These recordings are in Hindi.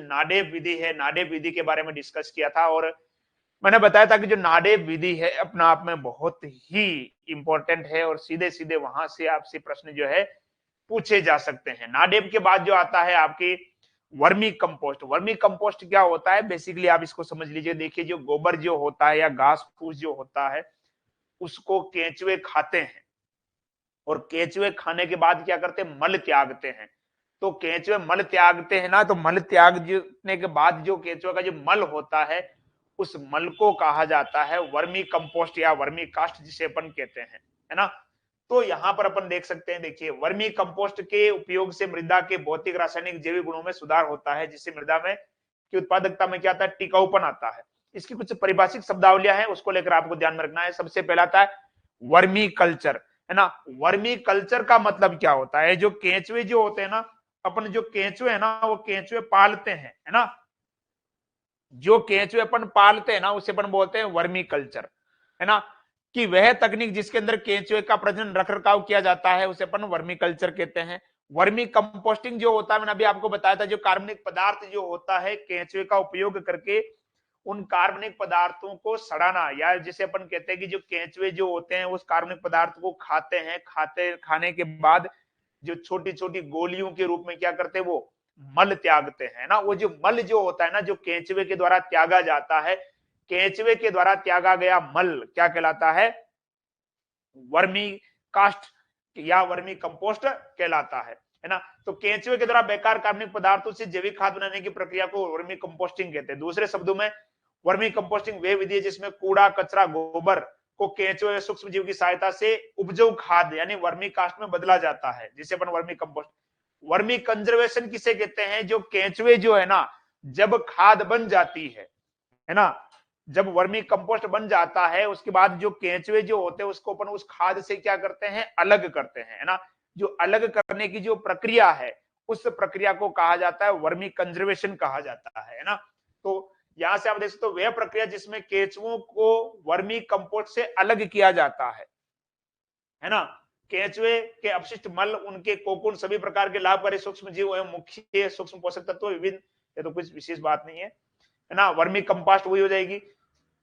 नाडेप विधि है, नाडेप विधि के बारे में डिस्कस किया था और मैंने बताया था कि जो नाडेप विधि है अपना आप में बहुत ही इंपॉर्टेंट है और सीधे सीधे वहां से आपसे प्रश्न जो है पूछे जा सकते हैं। नाडेप के बाद जो आता है आपकी वर्मी कंपोस्ट। वर्मी कंपोस्ट क्या होता है, बेसिकली आप इसको समझ लीजिए। देखिए, जो गोबर जो होता है या घास फूस जो होता है उसको केंचुए खाते हैं और केंचुए खाने के बाद क्या करते हैं, मल त्यागते हैं। तो केंचुए मल त्यागते हैं ना, तो मल त्यागने के बाद जो केंचुए का जो मल होता है उस मल को कहा जाता है वर्मी कंपोस्ट या वर्मी कास्ट, जिसे अपन कहते हैं, है ना। तो यहां पर अपन देख सकते हैं, देखिए वर्मी कंपोस्ट के उपयोग से मृदा के भौतिक रासायनिक जैविक गुणों में सुधार होता है, जिससे मृदा में की उत्पादकता में क्या आता है, टिकाऊपन आता है। इसकी कुछ परिभाषिक शब्दावलियां हैं, उसको लेकर आपको ध्यान में रखना है। सबसे पहला आता है वर्मी कल्चर, है ना। वर्मी कल्चर का मतलब क्या होता है, जो केंचुए जो होते हैं ना, अपन जो केंचुए है ना वो केंचुए पालते हैं, है ना। जो केंचुए अपन पालते हैं ना उसे अपन बोलते हैं वर्मी कल्चर, है ना। कि वह तकनीक जिसके अंदर केंचुए का प्रजनन रख रखाव किया जाता है उसे अपन वर्मी कल्चर कहते हैं। वर्मी कंपोस्टिंग जो होता है, मैंने अभी आपको बताया था, जो कार्बनिक पदार्थ जो होता है केंचुए का उपयोग करके उन कार्बनिक पदार्थों को सड़ाना, या जिसे अपन कहते हैं कि जो केंचुए जो होते हैं उस कार्बनिक पदार्थ को खाते हैं, खाने के बाद जो छोटी छोटी गोलियों के रूप में क्या करते हैं, वो मल त्यागते हैं ना। वो जो मल जो होता है ना, जो केंचुए के द्वारा त्यागा जाता है, केंचुए के द्वारा त्यागा गया मल क्या कहलाता है, वर्मी कास्ट या वर्मी कंपोस्ट कहलाता है ना। तो केंचुए के द्वारा बेकार कार्बनिक पदार्थों से जैविक खाद बनाने की प्रक्रिया को वर्मी कंपोस्टिंग कहते हैं। दूसरे शब्दों में वर्मी कंपोस्टिंग वे विधि है जिसमें कूड़ा कचरा गोबर को केंचुए सूक्ष्म जीव की सहायता से उपजाऊ खाद यानी वर्मी कास्ट में बदला जाता है, जिसे अपन वर्मी कंपोस्ट। वर्मी कंजर्वेशन किसे कहते हैं, जो केंचुए जो है ना जब खाद बन जाती है ना, जब वर्मी कंपोस्ट बन जाता है उसके बाद जो केंचुए जो होते हैं उसको अपन उस खाद से क्या करते हैं, अलग करते हैं, है ना। जो अलग करने की जो प्रक्रिया है उस प्रक्रिया को कहा जाता है वर्मी कंजर्वेशन कहा जाता है ना। तो यहां से आप देख सकते हो वह प्रक्रिया जिसमें केंचुओं को वर्मी कंपोस्ट से अलग किया जाता है ना। केंचुए के अपशिष्ट मल, उनके कोकून, सभी प्रकार के लाभकारी सूक्ष्म जीव एवं मुख्य सूक्ष्म पोषक तत्व विभिन्न, ये तो कुछ विशेष बात नहीं है ना। वर्मी कंपोस्ट वही हो जाएगी,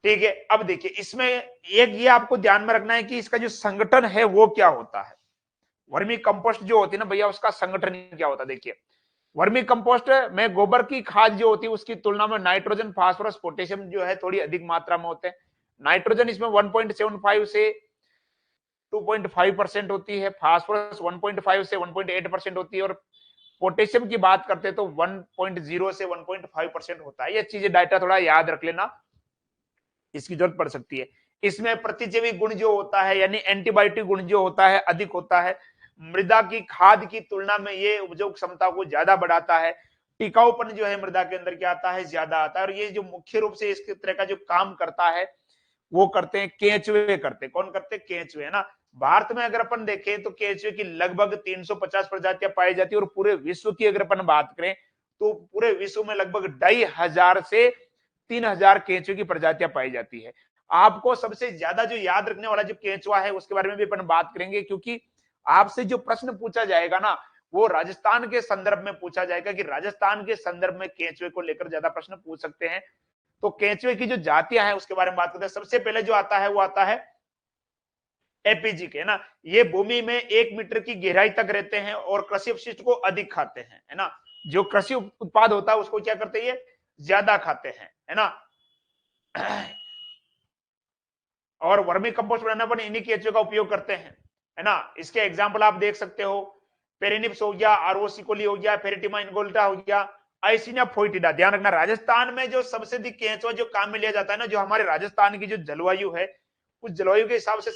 ठीक है। अब देखिए इसमें एक ये आपको ध्यान में रखना है कि इसका जो संगठन है वो क्या होता है। वर्मी कंपोस्ट जो होती है ना भैया, उसका संगठन क्या होता है। देखिए वर्मी कंपोस्ट में गोबर की खाद जो होती है उसकी तुलना में नाइट्रोजन, फास्फोरस, पोटेशियम जो है थोड़ी अधिक मात्रा में होते हैं। नाइट्रोजन इसमें 1.75 से 2.5% होती है, फास्फोरस 1.5 से 1.8% होती है और पोटेशियम की बात करते हैं तो 1.0 से 1.5% होता है। ये चीजें डाटा थोड़ा याद रख लेना, इसकी जरूरत पड़ सकती है। इसमें प्रतिजैविक गुण जो होता है यानी एंटीबायोटिक गुण जो होता है अधिक होता है। मृदा की खाद की तुलना में ये उपजाऊ क्षमता को ज्यादा बढ़ाता है। टिकाऊपन जो है मृदा के अंदर क्या आता है, ज्यादा आता है। और ये जो मुख्य रूप से इस तरह का जो काम करता है वो करते हैं केंचुए करते हैं। कौन करते हैं, केंचुए, है ना। भारत में अगर अपन देखें तो केंचुए की लगभग 350 प्रजातियां पाई जाती है और पूरे विश्व की अगर अपन बात करें तो पूरे विश्व में लगभग 2500 से 3000 केंचुए की प्रजातियां पाई जाती है। आपको सबसे ज्यादा जो याद रखने वाला जो केंचुआ है उसके बारे में भी अपन बात करेंगे, क्योंकि आपसे जो प्रश्न पूछा जाएगा ना वो राजस्थान के संदर्भ में पूछा जाएगा कि राजस्थान के संदर्भ में केंचुए को लेकर ज्यादा प्रश्न पूछ सकते हैं। तो केंचुए की जो जातियां हैं उसके बारे में बात करते हैं। सबसे पहले जो आता है वो आता है एपीजी के, ना। ये भूमि में 1 मीटर की गहराई तक रहते हैं और कृषि अपशिष्ट को अधिक खाते हैं, है ना। जो कृषि उत्पाद होता है उसको क्या करते हैं, ये ज्यादा खाते हैं, है ना। और वर्मी कंपोस्ट बनाने पर इन्हीं केंचुए का उपयोग करते हैं, है ना। इसके एग्जाम्पल आप देख सकते हो, पेरिनिप्स हो गया, आरोसिकोली हो गया, फेरेटिमा इनगोल्टा हो गया, आइसिनिया फोइटिडा। ध्यान रखना राजस्थान में जो सबसे अधिक केंचुआ जो काम में लिया जाता है ना, जो हमारे राजस्थान की जो जलवायु है उस जलवायु के हिसाब से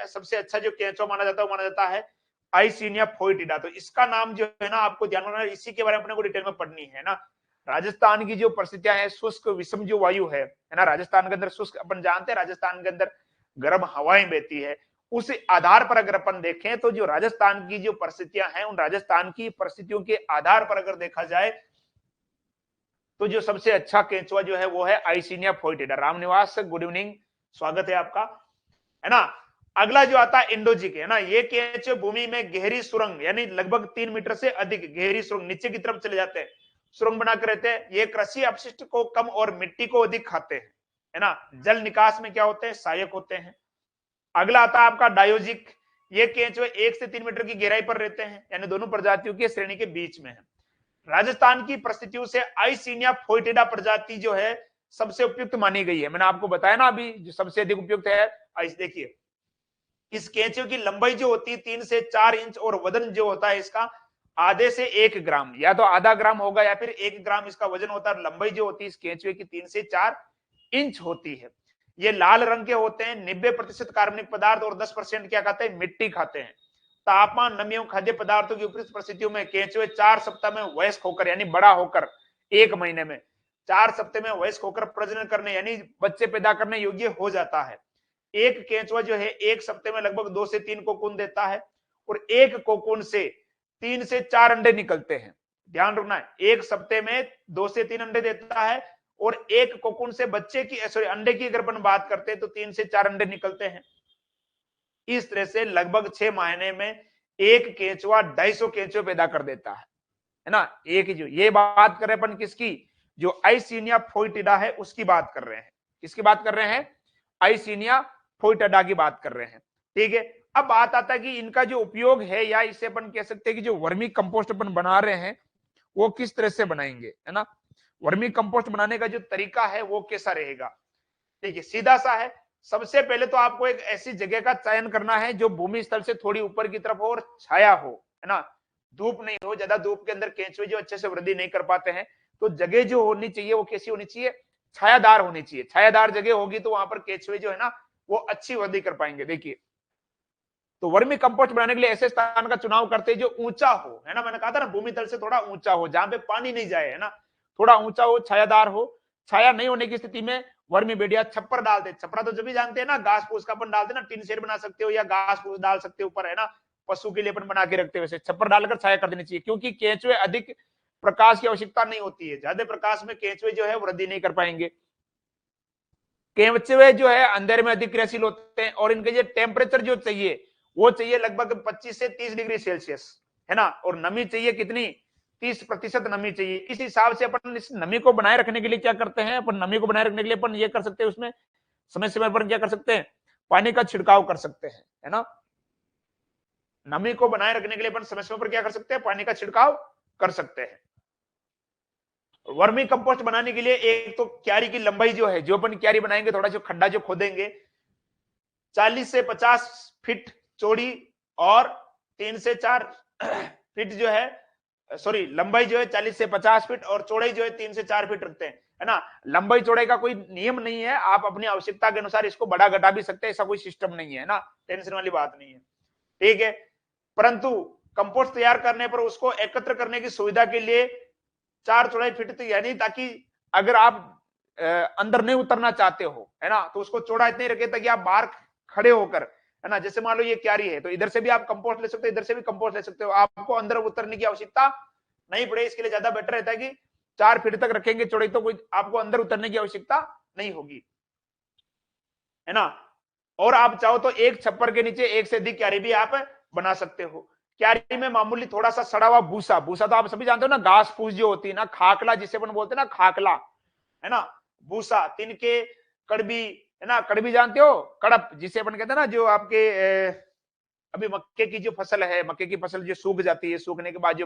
सबसे अच्छा जो केंचुआ माना जाता है वो माना जाता है आइसिनिया फोइटिडा। तो इसका नाम जो है ना आपको ध्यान रखना, इसी के बारे में अपने को डिटेल में पढ़नी है ना। राजस्थान की जो परिस्थितियां है, शुष्क विषम जो वायु है ना, राजस्थान के अंदर शुष्क, अपन जानते हैं राजस्थान के अंदर गर्म हवाएं बहती है। उस आधार पर अगर अपन देखें तो जो राजस्थान की जो परिस्थितियां हैं उन राजस्थान की परिस्थितियों के आधार पर अगर देखा जाए तो जो सबसे अच्छा केंचुआ जो है वो है आइसिनिया फोइटिडा। रामनिवास, गुड इवनिंग, स्वागत है आपका, है ना। अगला जो आता है इंडोजिक, है ना। ये केंचुए भूमि में गहरी सुरंग यानी लगभग 3 मीटर से अधिक गहरी सुरंग नीचे की तरफ चले जाते हैं, सुरंग बनाकर रहते हैं। ये कृषि अपशिष्ट को कम और मिट्टी को अधिक खाते हैं, है ना। जल निकास में क्या होते हैं, सहायक होते हैं। अगला आता है आपका डायोजिक। ये केंचुए 1 से 3 मीटर की गहराई पर रहते हैं, यानी दोनों प्रजातियों की श्रेणी के बीच में है। राजस्थान की परिस्थितियों से आइसिनिया फोइटिडा प्रजाति जो है सबसे उपयुक्त मानी गई है। मैंने आपको बताया ना अभी जो सबसे अधिक उपयुक्त है। देखिए इस केंचुए की लंबाई जो होती है 3 से 4 इंच और वजन जो होता है इसका आधे से 1 ग्राम, या तो आधा ग्राम होगा या फिर 1 ग्राम इसका वजन होता है। लंबाई जो होती है इस केंचुए की 3 से 4 इंच होती है। ये लाल रंग के होते हैं। 90% कार्बनिक पदार्थ और 10% क्या खाते हैं, मिट्टी खाते हैं। तापमान, नमी और खाद्य पदार्थों की उपयुक्त परिस्थितियों में केंचुए 4 सप्ताह में वयस्क होकर, यानी बड़ा होकर 1 महीने में 4 सप्ताह में वयस्क होकर प्रजनन करने यानी बच्चे पैदा करने योग्य हो जाता है। एक केंचुआ जो है 1 सप्ताह में लगभग 2 से 3 कोकून देता है और एक कोकून से 3 से 4 अंडे निकलते हैं। ध्यान रखना है, एक सप्ताह में 2 से 3 अंडे देता है और एक कोकून से बच्चे की अंडे की अगर अपन बात करते हैं तो 3 से 4 अंडे निकलते हैं। इस तरह से लगभग 6 महीने में एक केंचुआ 250 केंचुए पैदा कर देता है ना। एक ही जो ये बात कर रहे हैं अपन किसकी, जो आइसिनिया फोइटिडा है उसकी बात कर रहे हैं। किसकी बात कर रहे हैं, आइसिनिया फोइटिडा की बात कर रहे हैं। ठीक है, अब बात आता है कि इनका जो उपयोग है, या इसे अपन कह सकते हैं कि जो वर्मी कंपोस्ट अपन बना रहे हैं वो किस तरह से बनाएंगे, है ना। वर्मी कंपोस्ट बनाने का जो तरीका है वो कैसा रहेगा। ठीक है, सीधा सा है। सबसे पहले तो आपको एक ऐसी जगह का चयन करना है जो भूमि स्थल से थोड़ी ऊपर की तरफ हो और छाया हो, है ना, धूप नहीं हो। ज्यादा धूप के अंदर केंचुए जो अच्छे से वृद्धि नहीं कर पाते हैं, तो जगह जो होनी चाहिए वो कैसी होनी चाहिए, छायादार होनी चाहिए। छायादार जगह होगी तो वहां पर केंचुए जो है ना वो अच्छी वृद्धि कर पाएंगे। देखिए तो वर्मी कंपोस्ट बनाने के लिए ऐसे स्थान का चुनाव करते हैं जो ऊंचा हो, है ना। मैंने कहा था ना भूमि तल से थोड़ा ऊंचा हो, जहां पे पानी नहीं जाए, है ना, थोड़ा ऊंचा हो, छायादार हो। छाया नहीं होने की स्थिति में वर्मी बेडिया छप्पर डालते। छपरा तो जब भी जानते हैं ना, घास फूस का अपन डालते ना, टीन शेड बना सकते हो या घास फूस डाल सकते हो ऊपर, है ना, पशु के लिए अपन बना के रखते हो, वैसे छप्पर डालकर छाया कर देनी चाहिए। क्योंकि केंचुए अधिक प्रकाश की आवश्यकता नहीं होती है, ज्यादा प्रकाश में केंचुए जो है वृद्धि नहीं कर पाएंगे। केंचुए जो है अंधेरे में अधिक क्रियाशील होते हैं और इनके जो टेम्परेचर जो चाहिए वो चाहिए लगभग 25 से 30 डिग्री सेल्सियस, है ना। और नमी चाहिए कितनी, 30% नमी चाहिए। इस हिसाब से अपन इस नमी को बनाए रखने के लिए क्या करते हैं, अपन नमी को बनाए रखने के लिए अपन ये कर सकते हैं, उसमें समय समय पर क्या कर सकते हैं, पानी का छिड़काव कर सकते हैं, है ना। नमी को बनाए रखने के लिए अपन समय समय पर क्या कर सकते हैं, पानी का छिड़काव कर सकते हैं। वर्मी कंपोस्ट बनाने के लिए एक तो क्यारी की लंबाई जो है, जो अपन क्यारी बनाएंगे, थोड़ा जो खड्डा जो खोदेंगे 40 से 50 फीट चौड़ी और 3 से 4 फीट जो है, सॉरी लंबाई जो है 40 से 50 फीट और चौड़ाई जो है 3 से 4 फीट रखते हैं, है ना। लंबाई चौड़ाई का कोई नियम नहीं है, आप अपनी आवश्यकता के अनुसार इसको बढ़ा घटा भी सकते हैं, ऐसा कोई सिस्टम नहीं है ना, टेंशन वाली बात नहीं है। ठीक है, परंतु कंपोस्ट तैयार करने पर उसको एकत्र करने की सुविधा के लिए 4 चौड़ाई फीट, यानी ताकि अगर आप अंदर नहीं उतरना चाहते हो, है ना, तो उसको चौड़ा इतने रखे ताकि आप बाहर खड़े होकर, है ना, जैसे मान लो ये क्यारी है तो इधर से भी आप कंपोस्ट ले सकते हो, इधर से भी कंपोस्ट ले सकते हो, आपको अंदर उतरने की आवश्यकता नहीं पड़े। इसके लिए ज्यादा बेटर रहता है कि 4 फीट तक रखेंगे चौड़ाई, तो कोई आपको अंदर उतरने की आवश्यकता नहीं होगी, है ना। और आप चाहो तो एक छप्पर के नीचे एक से अधिक क्यारी भी आप बना सकते हो। क्यारी में मामूली थोड़ा सा सड़ा हुआ भूसा, भूसा तो आप सभी जानते हो ना, घास फूस जो होती है ना, खाकला जिसे अपन बोलते हैं ना, खाकला, है ना, भूसा, तिनके, कड़बी, है ना, कड़बी जानते हो, कड़प जिसे अपन कहते हैं ना, जो आपके अभी मक्के की जो फसल है, मक्के की फसल जो सूख जाती है, सूखने के बाद जो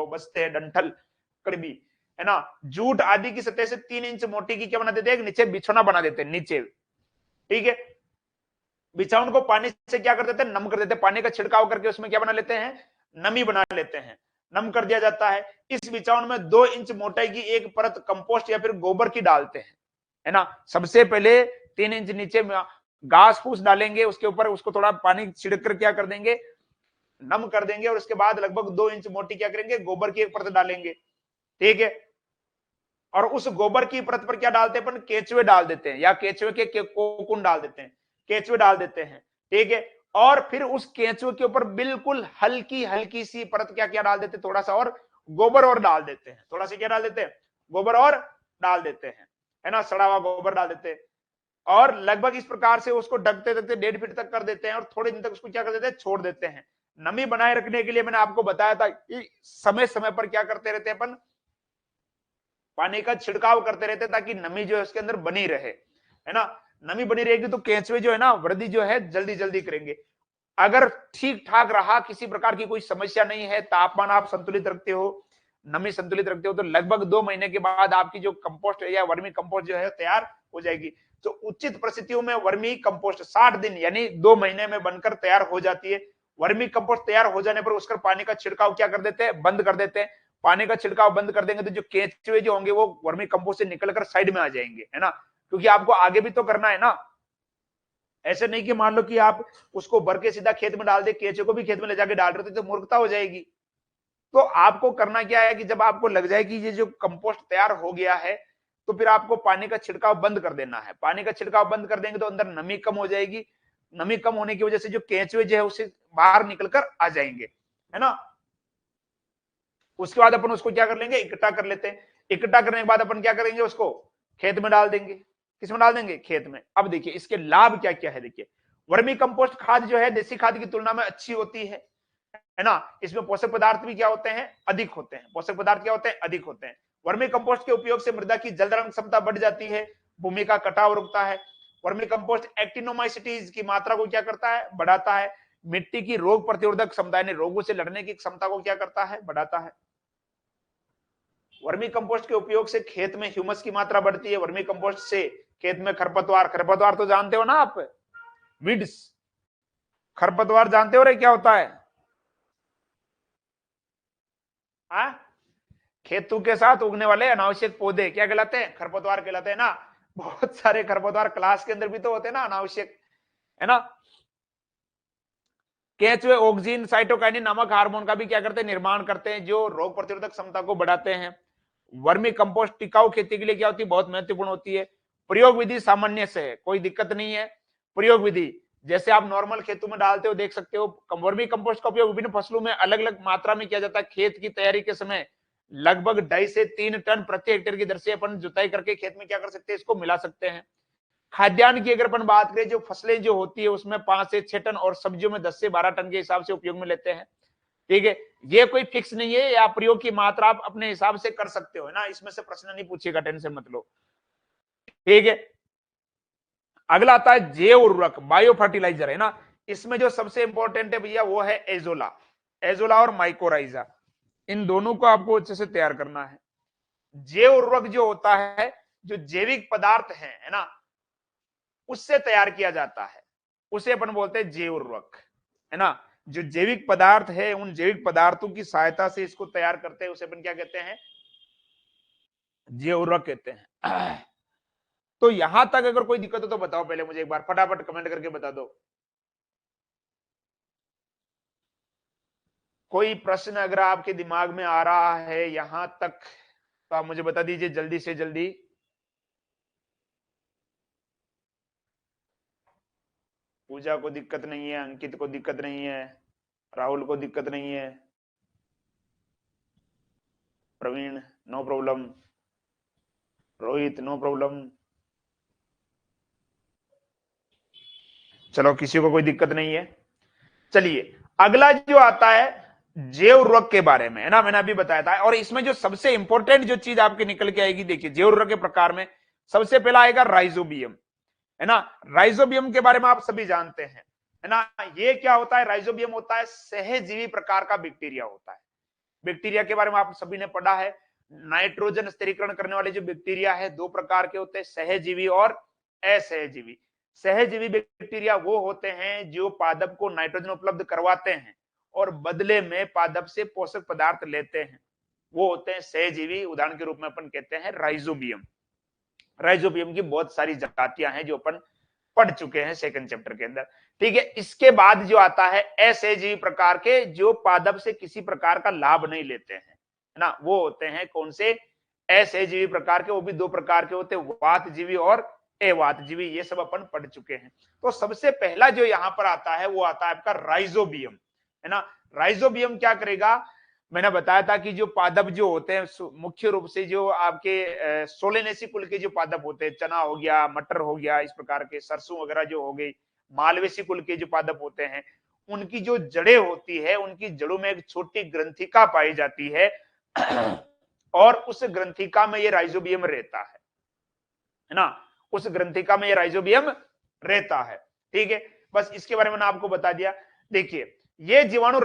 बचते हैं डंठल, कड़बी, है ना, जूट आदि की सतह से 3 इंच मोटी की क्या बना देते हैं, नीचे बिछौना बना देते हैं नीचे। ठीक है, बिछावन को पानी से क्या कर देते हैं, नम कर देते हैं, पानी का छिड़काव करके उसमें क्या बना लेते हैं, नमी बना लेते हैं, नम कर दिया जाता है। इस बिछावन में 2 इंच मोटाई की एक परत कंपोस्ट या फिर गोबर की डालते हैं, है ना। सबसे पहले 3 इंच नीचे घास फूस डालेंगे, उसके ऊपर उसको थोड़ा पानी छिड़क कर क्या कर देंगे, नम कर देंगे, और उसके बाद लगभग 2 इंच मोटी क्या करेंगे, गोबर की एक परत डालेंगे। ठीक है, और उस गोबर की परत पर क्या डालते हैं अपन, केचुए डाल देते हैं, या केचुए के कोकुन डाल देते हैं, केचुए डाल देते हैं। ठीक है, और फिर उस केचुए के ऊपर बिल्कुल हल्की हल्की सी परत क्या क्या डाल देते हैं, थोड़ा सा और गोबर और डाल देते हैं, थोड़ा सा क्या डाल देते हैं, गोबर और डाल देते हैं, है ना, सड़ा हुआ गोबर डाल देते हैं। और लगभग इस प्रकार से उसको ढकते ढकते 1.5 फीट तक कर देते हैं और थोड़े दिन तक उसको क्या कर देते हैं, छोड़ देते हैं। नमी बनाए रखने के लिए मैंने आपको बताया था कि समय समय पर क्या करते रहते हैं अपन, पानी का छिड़काव करते रहते हैं ताकि नमी जो है उसके अंदर बनी रहे, है ना। नमी बनी रहेगी तो केंचुए जो है ना वृद्धि जो है जल्दी जल्दी करेंगे। अगर ठीक ठाक रहा, किसी प्रकार की कोई समस्या नहीं है, तापमान आप संतुलित रखते हो, नमी संतुलित रखते हो, तो लगभग 2 महीने के बाद आपकी जो कंपोस्ट या वर्मी कंपोस्ट जो है तैयार हो जाएगी। तो उचित परिस्थितियों में वर्मी कंपोस्ट 60 दिन यानी 2 महीने में बनकर तैयार हो जाती है। वर्मी कंपोस्ट तैयार हो जाने पर उसका पानी का छिड़काव क्या कर देते हैं, बंद कर देते हैं। पानी का छिड़काव बंद कर देंगे तो जो केंचुए जो होंगे वो वर्मी कंपोस्ट से निकलकर साइड में आ जाएंगे, है ना, क्योंकि आपको आगे भी तो करना है ना। ऐसे नहीं कि मान लो कि आप उसको भर के सीधा खेत में डाल दे, केंचुए को भी खेत में ले जाके डाल रहे हो तो मूर्खता हो जाएगी। तो आपको करना क्या है कि जब आपको लग जाए कि ये जो कंपोस्ट तैयार हो गया है तो फिर आपको पानी का छिड़काव बंद कर देना है। पानी का छिड़काव बंद कर देंगे तो अंदर नमी कम हो जाएगी। नमी कम होने की वजह से जो केंचुए जो है उसे बाहर निकलकर आ जाएंगे, है ना। उसके बाद अपन उसको क्या कर लेंगे, इकट्ठा कर लेते हैं। इकट्ठा करने के बाद अपन क्या करेंगे, उसको खेत में डाल देंगे। किसमें डाल देंगे, खेत में। अब देखिए इसके लाभ क्या क्या है। देखिए वर्मी कंपोस्ट खाद जो है देसी खाद की तुलना में अच्छी होती है ना। इसमें पोषक पदार्थ भी क्या होते हैं, अधिक होते हैं। पोषक पदार्थ क्या होते हैं, अधिक होते हैं। वर्मी कंपोस्ट के उपयोग से मृदा की जल धारण क्षमता बढ़ जाती है, भूमि का कटाव रुकता है। वर्मी कंपोस्ट एक्टिनोमाइसिटीज की मात्रा को क्या करता है, बढ़ाता है। मिट्टी की रोग प्रतिरोधक क्षमता यानी रोगों से लड़ने की क्षमता को क्या करता है, बढ़ाता है। वर्मी कंपोस्ट के उपयोग से खेत में ह्यूमस की मात्रा बढ़ती है। वर्मी कंपोस्ट से खेत में खरपतवार, खरपतवार तो जानते हो ना आप, वीड्स, खरपतवार जानते हो रे क्या होता है। हाँ, खेतों के साथ उगने वाले अनावश्यक पौधे क्या कहलाते हैं, खरपतवार कहलाते हैं ना। बहुत सारे खरपतवार क्लास के अंदर भी तो होते हैं ना अनावश्यक, है ना। केंचुए ऑक्सिन साइटोकाइनिन नामक हार्मोन का भी क्या करते हैं, निर्माण करते हैं, जो रोग प्रतिरोधक क्षमता को बढ़ाते हैं। वर्मी कंपोस्ट टिकाऊ खेती के लिए क्या होती है, बहुत महत्वपूर्ण होती है। प्रयोग विधि सामान्य से है, कोई दिक्कत नहीं है। प्रयोग विधि जैसे आप नॉर्मल खेतों में डालते हो, देख सकते हो। वर्मी कंपोस्ट का उपयोग विभिन्न फसलों में अलग अलग मात्रा में किया जाता है। खेत की तैयारी के समय लगभग 2.5 से 3 टन प्रति हेक्टेयर की दर से अपन जुताई करके खेत में क्या कर सकते हैं, इसको मिला सकते हैं। खाद्यान्न की अगर अपन बात करें, जो फसलें जो होती है उसमें 5 से 6 टन और सब्जियों में 10 से 12 टन के हिसाब से उपयोग में लेते हैं। ठीक है, ये कोई फिक्स नहीं है, या प्रयोग की मात्रा आप अपने हिसाब से कर सकते हो ना, इसमें से प्रश्न नहीं पूछेगा, टेंशन मत लो। ठीक है, अगला आता है जैव उर्वरक, बायो फर्टिलाइजर, है ना। इसमें जो सबसे इंपॉर्टेंट है भैया वो है एजोला। एजोला और माइकोराइजा, इन दोनों को आपको अच्छे से तैयार करना है। जैव उर्वरक जो होता है, जो जैविक पदार्थ है ना, उससे तैयार किया जाता है, उसे अपन बोलते हैं जैव उर्वरक, है ना। जो जैविक पदार्थ है, उन जैविक पदार्थों की सहायता से इसको तैयार करते हैं, उसे अपन क्या कहते हैं, जैव उर्वरक कहते हैं। तो यहां तक अगर कोई दिक्कत हो तो बताओ पहले मुझे एक बार, फटाफट कमेंट करके बता दो। कोई प्रश्न अगर आपके दिमाग में आ रहा है यहां तक तो आप मुझे बता दीजिए जल्दी से जल्दी। पूजा को दिक्कत नहीं है, अंकित को दिक्कत नहीं है, राहुल को दिक्कत नहीं है, Praveen no problem, Rohit no problem. चलो किसी को कोई दिक्कत नहीं है। चलिए अगला जो आता है जैव उर्वरक के बारे में, है ना, मैंने अभी बताया था। और इसमें जो सबसे इंपॉर्टेंट जो चीज आपके निकल के आएगी, देखिए जैव उर्वरक के प्रकार में सबसे पहला आएगा राइजोबियम, है ना। राइजोबियम के बारे में आप सभी जानते हैं, है ना। ये क्या होता है, राइजोबियम होता है सहजीवी प्रकार का बैक्टीरिया होता है। बैक्टीरिया के बारे में आप सभी ने पढ़ा है। नाइट्रोजन स्थिरीकरण करने वाले जो बैक्टीरिया है, दो प्रकार के होते हैं, सहजीवी और असहजीवी। सहजीवी बैक्टीरिया वो होते हैं जो पादप को नाइट्रोजन उपलब्ध करवाते हैं और बदले में पादप से पोषक पदार्थ लेते हैं, वो होते हैं सहजीवी। उदाहरण के रूप में अपन कहते हैं राइजोबियम। राइजोबियम की बहुत सारी जातियां हैं जो अपन पढ़ चुके हैं सेकंड चैप्टर के अंदर। ठीक है, इसके बाद जो आता है असहजीवी प्रकार के, जो पादप से किसी प्रकार का लाभ नहीं लेते हैं, है ना, वो होते हैं कौन से, असहजीवी प्रकार के। वो भी दो प्रकार के होते हैं, वातजीवी और अवातजीवी। ये सब अपन पढ़ चुके हैं। तो सबसे पहला जो यहां पर आता है वो आता है आपका राइजोबियम, है ना। राइजोबियम क्या करेगा, मैंने बताया था कि जो पादप जो होते हैं मुख्य रूप से जो आपके सोलेनेसी कुल के जो पादप होते हैं, चना हो गया, मटर हो गया, इस प्रकार के सरसों वगैरह जो हो गई, मालवेसी कुल के जो पादप होते हैं, उनकी जो जड़ें होती है, उनकी जड़ों में एक छोटी ग्रंथिका पाई जाती है और उस ग्रंथिका में ये राइजोबियम रहता है ना, उस ग्रंथिका में ये राइजोबियम रहता है। ठीक है, बस इसके बारे में आपको बता दिया। देखिए ये जीवाणु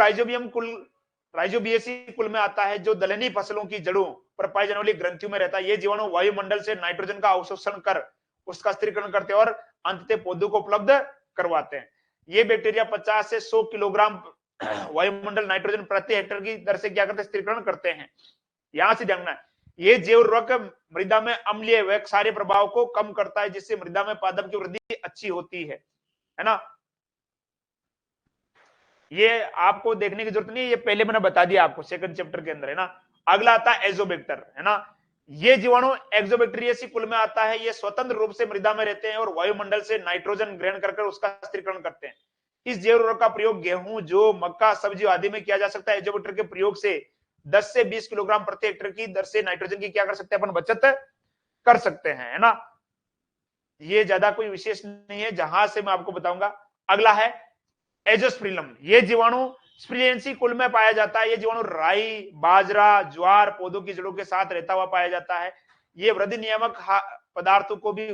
राइजोबियसी कुल में आता है, जो दलहनी फसलों की जड़ों पर पाई जाने वाली ग्रंथियों में रहता है। ये जीवाणु वायुमंडल से नाइट्रोजन का अवशोषण कर उसका स्थिरीकरण करते हैं और अंततः पौधों को उपलब्ध करवाते हैं। ये बैक्टीरिया 50 से 100 किलोग्राम वायुमंडल नाइट्रोजन प्रति हेक्टेयर की दर से क्या करते हैं, स्थिरीकरण करते हैं। यहां से जानना है, ये जैव उर्वरक मृदा में अम्लीय व क्षारीय प्रभाव को कम करता है, जिससे मृदा में पादप की वृद्धि अच्छी होती है ना। ये आपको देखने की जरूरत नहीं है, ये पहले मैंने बता दिया आपको सेकंड चैप्टर के अंदर, है ना। अगला आता है एजोबैक्टर, है ना। ये जीवाणु एक्सोबैक्टीरियसी कुल में आता है। ये स्वतंत्र रूप से मृदा में रहते हैं और वायुमंडल से नाइट्रोजन ग्रहण कर उसका स्थिरीकरण करते हैं। इस जैव उर्वरक का प्रयोग गेहूं, जौ, मक्का, सब्जी आदि में किया जा सकता है। एजोबैक्टर के प्रयोग से 10 से 20 किलोग्राम प्रति हेक्टेयर की दर से नाइट्रोजन की क्या कर सकते हैं, अपन बचत कर सकते हैं, है ना। ये ज्यादा कोई विशेष नहीं है, जहां से मैं आपको बताऊंगा। अगला है एजोस्प्रिलम। ये जीवाणु स्प्रिलेंसी कुल में पाया जाता है। ये जीवाणु राई, बाजरा, ज्वार पौधों की जड़ों के साथ रहता हुआ पाया जाता है। ये वृद्धि नियामक पदार्थों को भी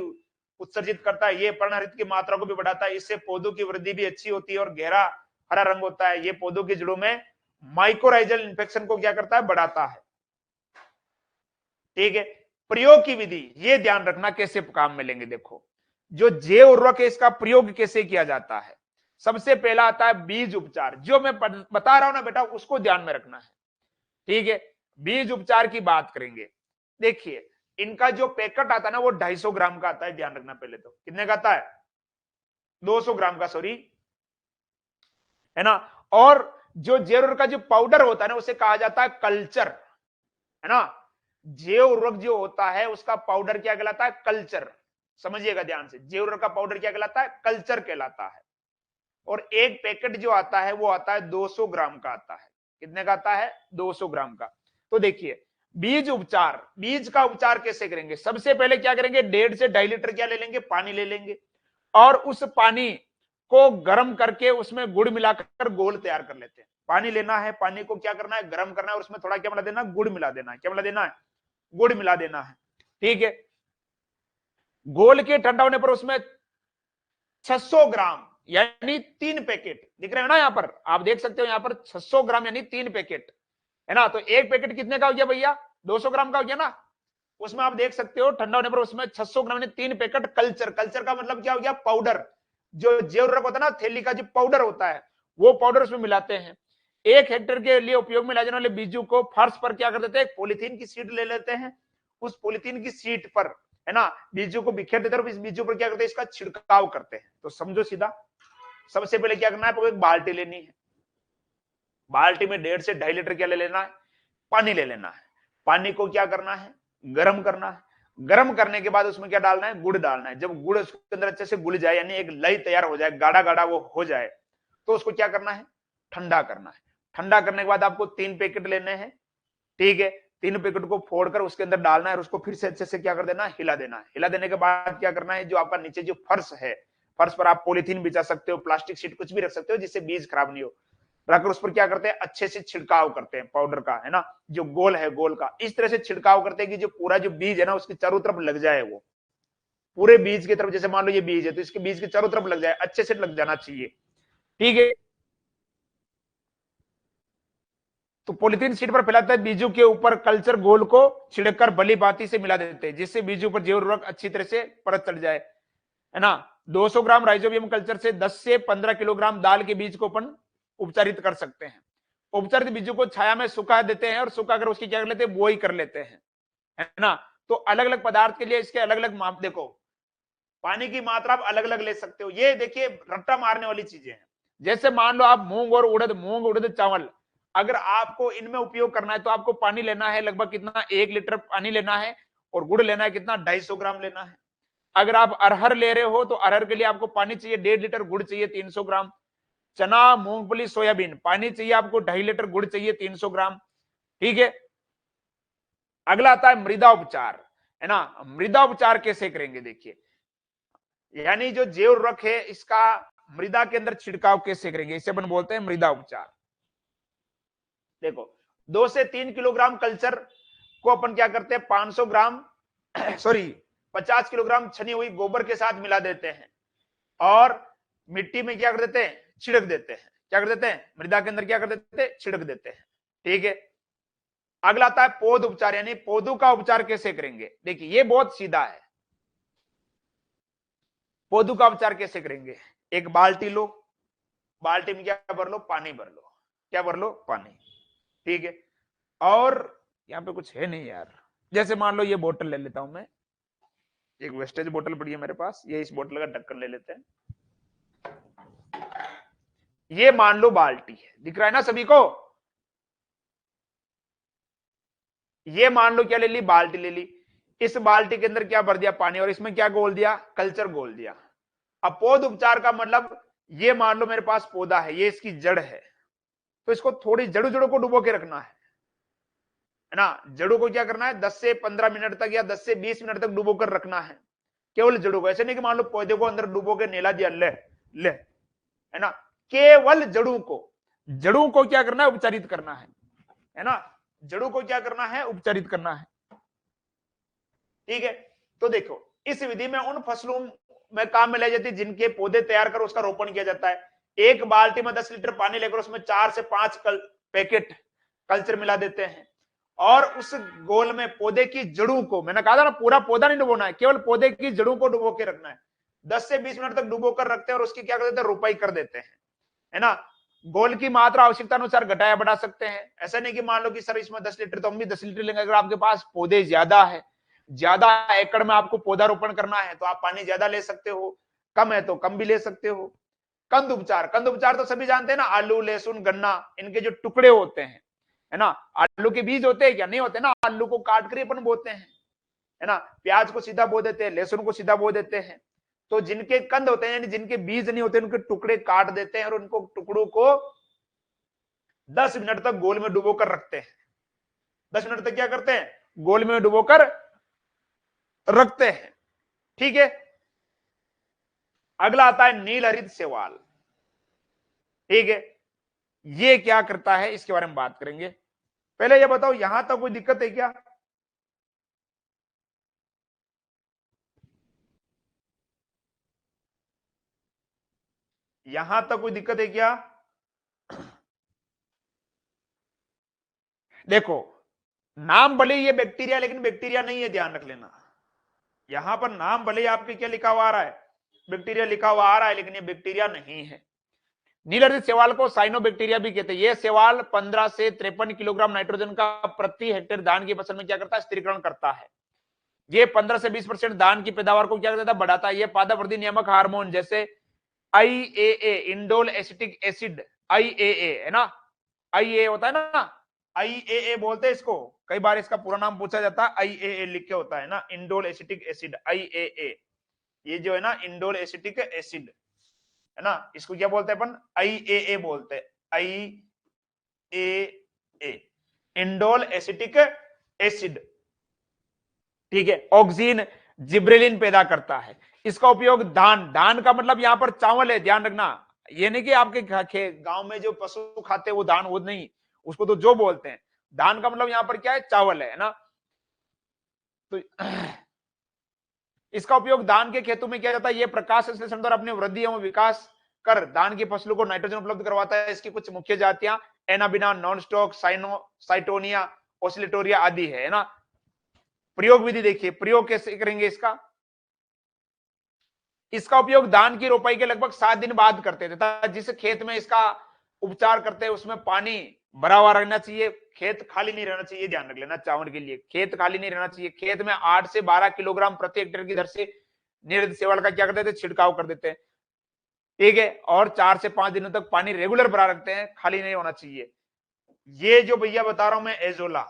उत्सर्जित करता है। ये पर्णहरित की मात्रा को भी बढ़ाता है। इससे पौधों की वृद्धि भी अच्छी होती है और गहरा हरा रंग होता है। ये पौधों की जड़ों में माइकोराइजल इन्फेक्शन को क्या करता है, बढ़ाता है। ठीक है, प्रयोग की विधि ये ध्यान रखना कैसे काम में लेंगे। देखो जो जैव उर्वरक है इसका प्रयोग कैसे किया जाता है। सबसे पहला आता है बीज उपचार। जो मैं बता रहा हूं ना बेटा, उसको ध्यान में रखना है। ठीक है, बीज उपचार की बात करेंगे। देखिए इनका जो पैकेट आता है ना वो 250 ग्राम का आता है। ध्यान रखना, पहले तो कितने का आता है, 200 ग्राम का, सॉरी, है ना। और जो जैव उर्वरक का जो पाउडर होता है ना उसे कहा जाता है कल्चर, है ना। जैव उर्वरक जो होता है उसका पाउडर क्या कहलाता है, कल्चर। समझिएगा ध्यान से, जैव उर्वरक का पाउडर क्या कहलाता है, कल्चर कहलाता है। और एक पैकेट जो आता है वो आता है 200 ग्राम का आता है। कितने का आता है, 200 ग्राम का। तो देखिए बीज उपचार, बीज का उपचार कैसे करेंगे। सबसे पहले क्या करेंगे, 1.5 से 2.5 लीटर क्या ले लेंगे, पानी ले लेंगे। और उस पानी को गर्म करके उसमें गुड़ मिलाकर घोल तैयार कर लेते हैं। पानी लेना है, पानी को क्या करना है, गर्म करना है और उसमें थोड़ा क्या मिला देना, गुड़ मिला देना है। क्या मिला देना है, गुड़ मिला देना है। ठीक है, घोल के ठंडा होने पर उसमें 600 ग्राम यानी 3 पैकेट दिख रहे हैं ना, यहां पर आप देख सकते हो, यहां पर 600 ग्राम यानी 3 पैकेट, है ना। तो एक पैकेट कितने का हो गया भैया, 200 ग्राम का हो गया ना। उसमें आप देख सकते हो ठंडा होने पर उसमें 600 ग्राम यानी 3 पैकेट कल्चर। कल्चर का मतलब क्या हो गया, पाउडर। जो जैव उर्वरक होता है ना, थैली का जो पाउडर होता है वो पाउडर उसमें मिलाते हैं। 1 हेक्टेयर के लिए उपयोग में लाए जाने वाले बीजों को फर्श पर क्या कर देते हैं, पॉलिथीन की शीट ले लेते हैं। उस पॉलिथीन की शीट पर, है ना, बीजों को बिखेर देते हैं और इस बीजों पर क्या करते हैं, इसका छिड़काव करते हैं। तो समझो सीधा, सबसे पहले क्या करना है, आपको एक बाल्टी लेनी है। बाल्टी में 1.5 से 2.5 लीटर क्या ले लेना है, पानी ले लेना है। पानी को क्या करना है, गर्म करना है। गर्म करने के बाद उसमें क्या डालना है, गुड़ डालना है। जब गुड़ उसके अंदर अच्छे से घुल जाए यानी एक लय तैयार हो जाए, गाढ़ा गाढ़ा वो हो जाए, तो उसको क्या करना है, ठंडा करना है। ठंडा करने के बाद आपको 3 पैकेट लेने हैं। ठीक है, 3 पैकेट को फोड़कर उसके अंदर डालना है और उसको फिर से अच्छे से क्या कर देना है, हिला देना है। हिला देने के बाद क्या करना है, जो आपका नीचे जो फर्श है, फर्श पर आप पॉलिथीन बिछा सकते हो, प्लास्टिक शीट कुछ भी रख सकते हो जिससे बीज खराब नहीं हो। रखकर उस पर क्या करते हैं, अच्छे से छिड़काव करते हैं पाउडर का, है ना। जो गोल है गोल का इस तरह से छिड़काव करते हैं कि जो पूरा जो बीज है ना उसके चारों तरफ लग जाए। वो पूरे बीज की तरफ, जैसे मान लो ये बीज है तो इसके बीज के चारों तरफ लग जाए, अच्छे से लग जाना चाहिए। ठीक है, तो पॉलिथीन शीट पर फैलाते हैं, बीजों के ऊपर कल्चर गोल को छिड़ककर भली भांति से मिला देते हैं, जिससे बीजों पर जैव उर्वरक अच्छी तरह से परत चढ़ जाए, है ना। 200 ग्राम राइजोबियम कल्चर से 10 से 15 किलोग्राम दाल के बीज को अपन उपचारित कर सकते हैं। उपचारित बीजों को छाया में सुखा देते हैं और सुखा कर उसकी क्या कर लेते हैं, बोई कर लेते हैं, है ना। तो अलग अलग पदार्थ के लिए इसके अलग अलग माप, देखो पानी की मात्रा आप अलग अलग ले सकते हो। ये देखिए रट्टा मारने वाली चीजें हैं। जैसे मान लो आप मूंग और उड़द चावल, अगर आपको इनमें उपयोग करना है तो आपको पानी लेना है लगभग कितना, 1 लीटर पानी लेना है। और गुड़ लेना है कितना, 250 ग्राम लेना है। अगर आप अरहर ले रहे हो तो अरहर के लिए आपको पानी चाहिए 1.5 लीटर, गुड़ चाहिए 300 ग्राम। चना, मूंगफली, सोयाबीन, पानी चाहिए आपको 2.5 लीटर, गुड़ चाहिए 300 ग्राम। ठीक है, अगला आता है मृदा उपचार, है ना। मृदा उपचार कैसे करेंगे, देखिए यानी जो जैव उर्वरक है इसका मृदा के अंदर छिड़काव कैसे करेंगे, इसे अपन बोलते हैं मृदा उपचार। देखो 2 से 3 किलोग्राम कल्चर को अपन क्या करते हैं 500 ग्राम सॉरी 50 किलोग्राम छनी हुई गोबर के साथ मिला देते हैं और मिट्टी में क्या कर देते हैं, छिड़क देते हैं। क्या कर देते हैं, मृदा के अंदर क्या कर देते हैं, छिड़क देते हैं। ठीक है, अगला आता है पौध उपचार, यानी पौधों का उपचार कैसे करेंगे। देखिए ये बहुत सीधा है, पौधों का उपचार कैसे करेंगे। एक बाल्टी लो, बाल्टी में क्या भर लो, पानी भर लो। क्या भर लो, पानी। ठीक है, और यहाँ पे कुछ है नहीं यार, जैसे मान लो ये बोतल ले लेता हूं मैं, एक वेस्टेज बोतल पड़ी है मेरे पास, ये इस बोतल का ढक्कन ले लेते हैं। ये मान लो बाल्टी है, दिख रहा है ना सभी को। ये मान लो क्या ले ली, बाल्टी ले ली। इस बाल्टी के अंदर क्या भर दिया, पानी, और इसमें क्या घोल दिया, कल्चर घोल दिया। अब पौध उपचार का मतलब, ये मान लो मेरे पास पौधा है, ये इसकी जड़ है, तो इसको थोड़ी जड़ों जड़ों को डुबो के रखना है ना। जड़ों को क्या करना है, 10 से 15 मिनट तक या 10 से 20 मिनट तक डुबो कर रखना है, केवल जड़ों को। ऐसे नहीं कि मान लो पौधे को अंदर डुबो के नेला दिया, ले ले, है ना। केवल जड़ों को क्या करना है, उपचारित करना है ना। जड़ों को क्या करना है, उपचारित करना है। ठीक है, तो देखो इस विधि में उन फसलों में काम में लाई जाती है जिनके पौधे तैयार कर उसका रोपण किया जाता है। एक बाल्टी में 10 लीटर पानी लेकर उसमें 4 से 5 पैकेट कल्चर मिला देते हैं और उस गोल में पौधे की जड़ों को, मैंने कहा था ना पूरा पौधा नहीं डुबोना है, केवल पौधे की जड़ों को डुबो के रखना है। 10 से 20 मिनट तक डुबो कर रखते हैं और उसकी क्या कर देते हैं, रोपाई कर देते हैं, है ना। गोल की मात्रा आवश्यकता अनुसार घटाया बढ़ा सकते हैं। ऐसा नहीं कि मान लो कि सर इसमें 10 लीटर तो हम भी 10 लीटर लेंगे। अगर आपके पास पौधे ज्यादा है, ज्यादा एकड़ में आपको पौधारोपण करना है तो आप पानी ज्यादा ले सकते हो, कम है तो कम भी ले सकते हो। कंद उपचार, कंद उपचार तो सभी जानते हैं ना, आलू लहसुन गन्ना, इनके जो टुकड़े होते हैं, है ना। आलू के बीज होते हैं क्या, नहीं होते ना, आलू को काट कर अपन बोते हैं, है ना। प्याज को सीधा बो देते हैं, लहसुन को सीधा बो देते हैं। तो जिनके कंद होते हैं यानी जिनके बीज नहीं होते, उनके टुकड़े काट देते हैं और उनको टुकड़ों को 10 मिनट तक गोल में डुबो कर रखते हैं। 10 मिनट तक क्या करते हैं, गोल में डुबो कर रखते हैं। ठीक है, अगला आता है नील हरित शैवाल। ठीक है, ये क्या करता है इसके बारे में बात करेंगे। पहले ये बताओ यहां तक कोई दिक्कत है क्या, यहां तक कोई दिक्कत है क्या। देखो नाम भले ये बैक्टीरिया, लेकिन बैक्टीरिया नहीं है, ध्यान रख लेना। यहां पर नाम भले आपके क्या लिखा हुआ आ रहा है, बैक्टीरिया लिखा हुआ आ रहा है, लेकिन ये बैक्टीरिया नहीं है। नीलहरित शैवाल को साइनोबैक्टीरिया भी कहते हैं। यह शैवाल 15 से 53 किलोग्राम नाइट्रोजन का प्रति हेक्टेयर धान की फसल में क्या करता है, स्थिरीकरण करता है। ये 15 से 20% धान की पैदावार को क्या करता है, बढ़ाता है। ये पादप नियामक हार्मोन जैसे IAA, indole acetic acid, IAA है ना, IAA होता है ना, IAA बोलते हैं इसको, कई बार इसका पूरा नाम पूछा जाता है, IAA लिख के होता है ना, इंडोल एसिटिक एसिड, IAA। ये जो है ना इंडोल एसिटिक एसिड, है ना, इसको क्या बोलते हैं अपन, IAA बोलते हैं, IAA, इंडोल एसिटिक एसिड। ठीक है, ऑक्सीन जिब्रेलिन पैदा करता है। इसका उपयोग धान का मतलब यहां पर चावल है, ध्यान रखना। ये नहीं कि आपके गांव में जो पशु खाते हैं वो धान, वो नहीं, उसको तो जो बोलते हैं। धान का मतलब यहां पर क्या है, चावल है ना। तो इसका उपयोग धान के खेतों में किया जाता है। यह प्रकाश संश्लेषण द्वारा अपने वृद्धि एवं विकास कर धान की फसलों को नाइट्रोजन उपलब्ध करवाता है। इसकी कुछ मुख्य जातियां एनाबिना, नॉन स्टॉक, साइटोनिया, ओसिलेटोरिया आदि है ना। प्रयोग विधि देखिए, प्रयोग कैसे करेंगे इसका। इसका उपयोग धान की रोपाई के लगभग 7 दिन बाद करते थे। जिस खेत में इसका उपचार करते हैं उसमें पानी भरा हुआ रहना चाहिए, खेत खाली नहीं रहना चाहिए, ध्यान रख लेना। चावल के लिए खेत खाली नहीं रहना चाहिए। खेत में 8 से 12 किलोग्राम प्रति हेक्टेयर की दर से नीलहरित शैवाल का क्या करते थे, छिड़काव कर देते हैं। ठीक है, और 4 से 5 दिनों तक पानी रेगुलर भरा रखते हैं, खाली नहीं होना चाहिए। ये जो भैया बता रहा हूं मैं, एजोला,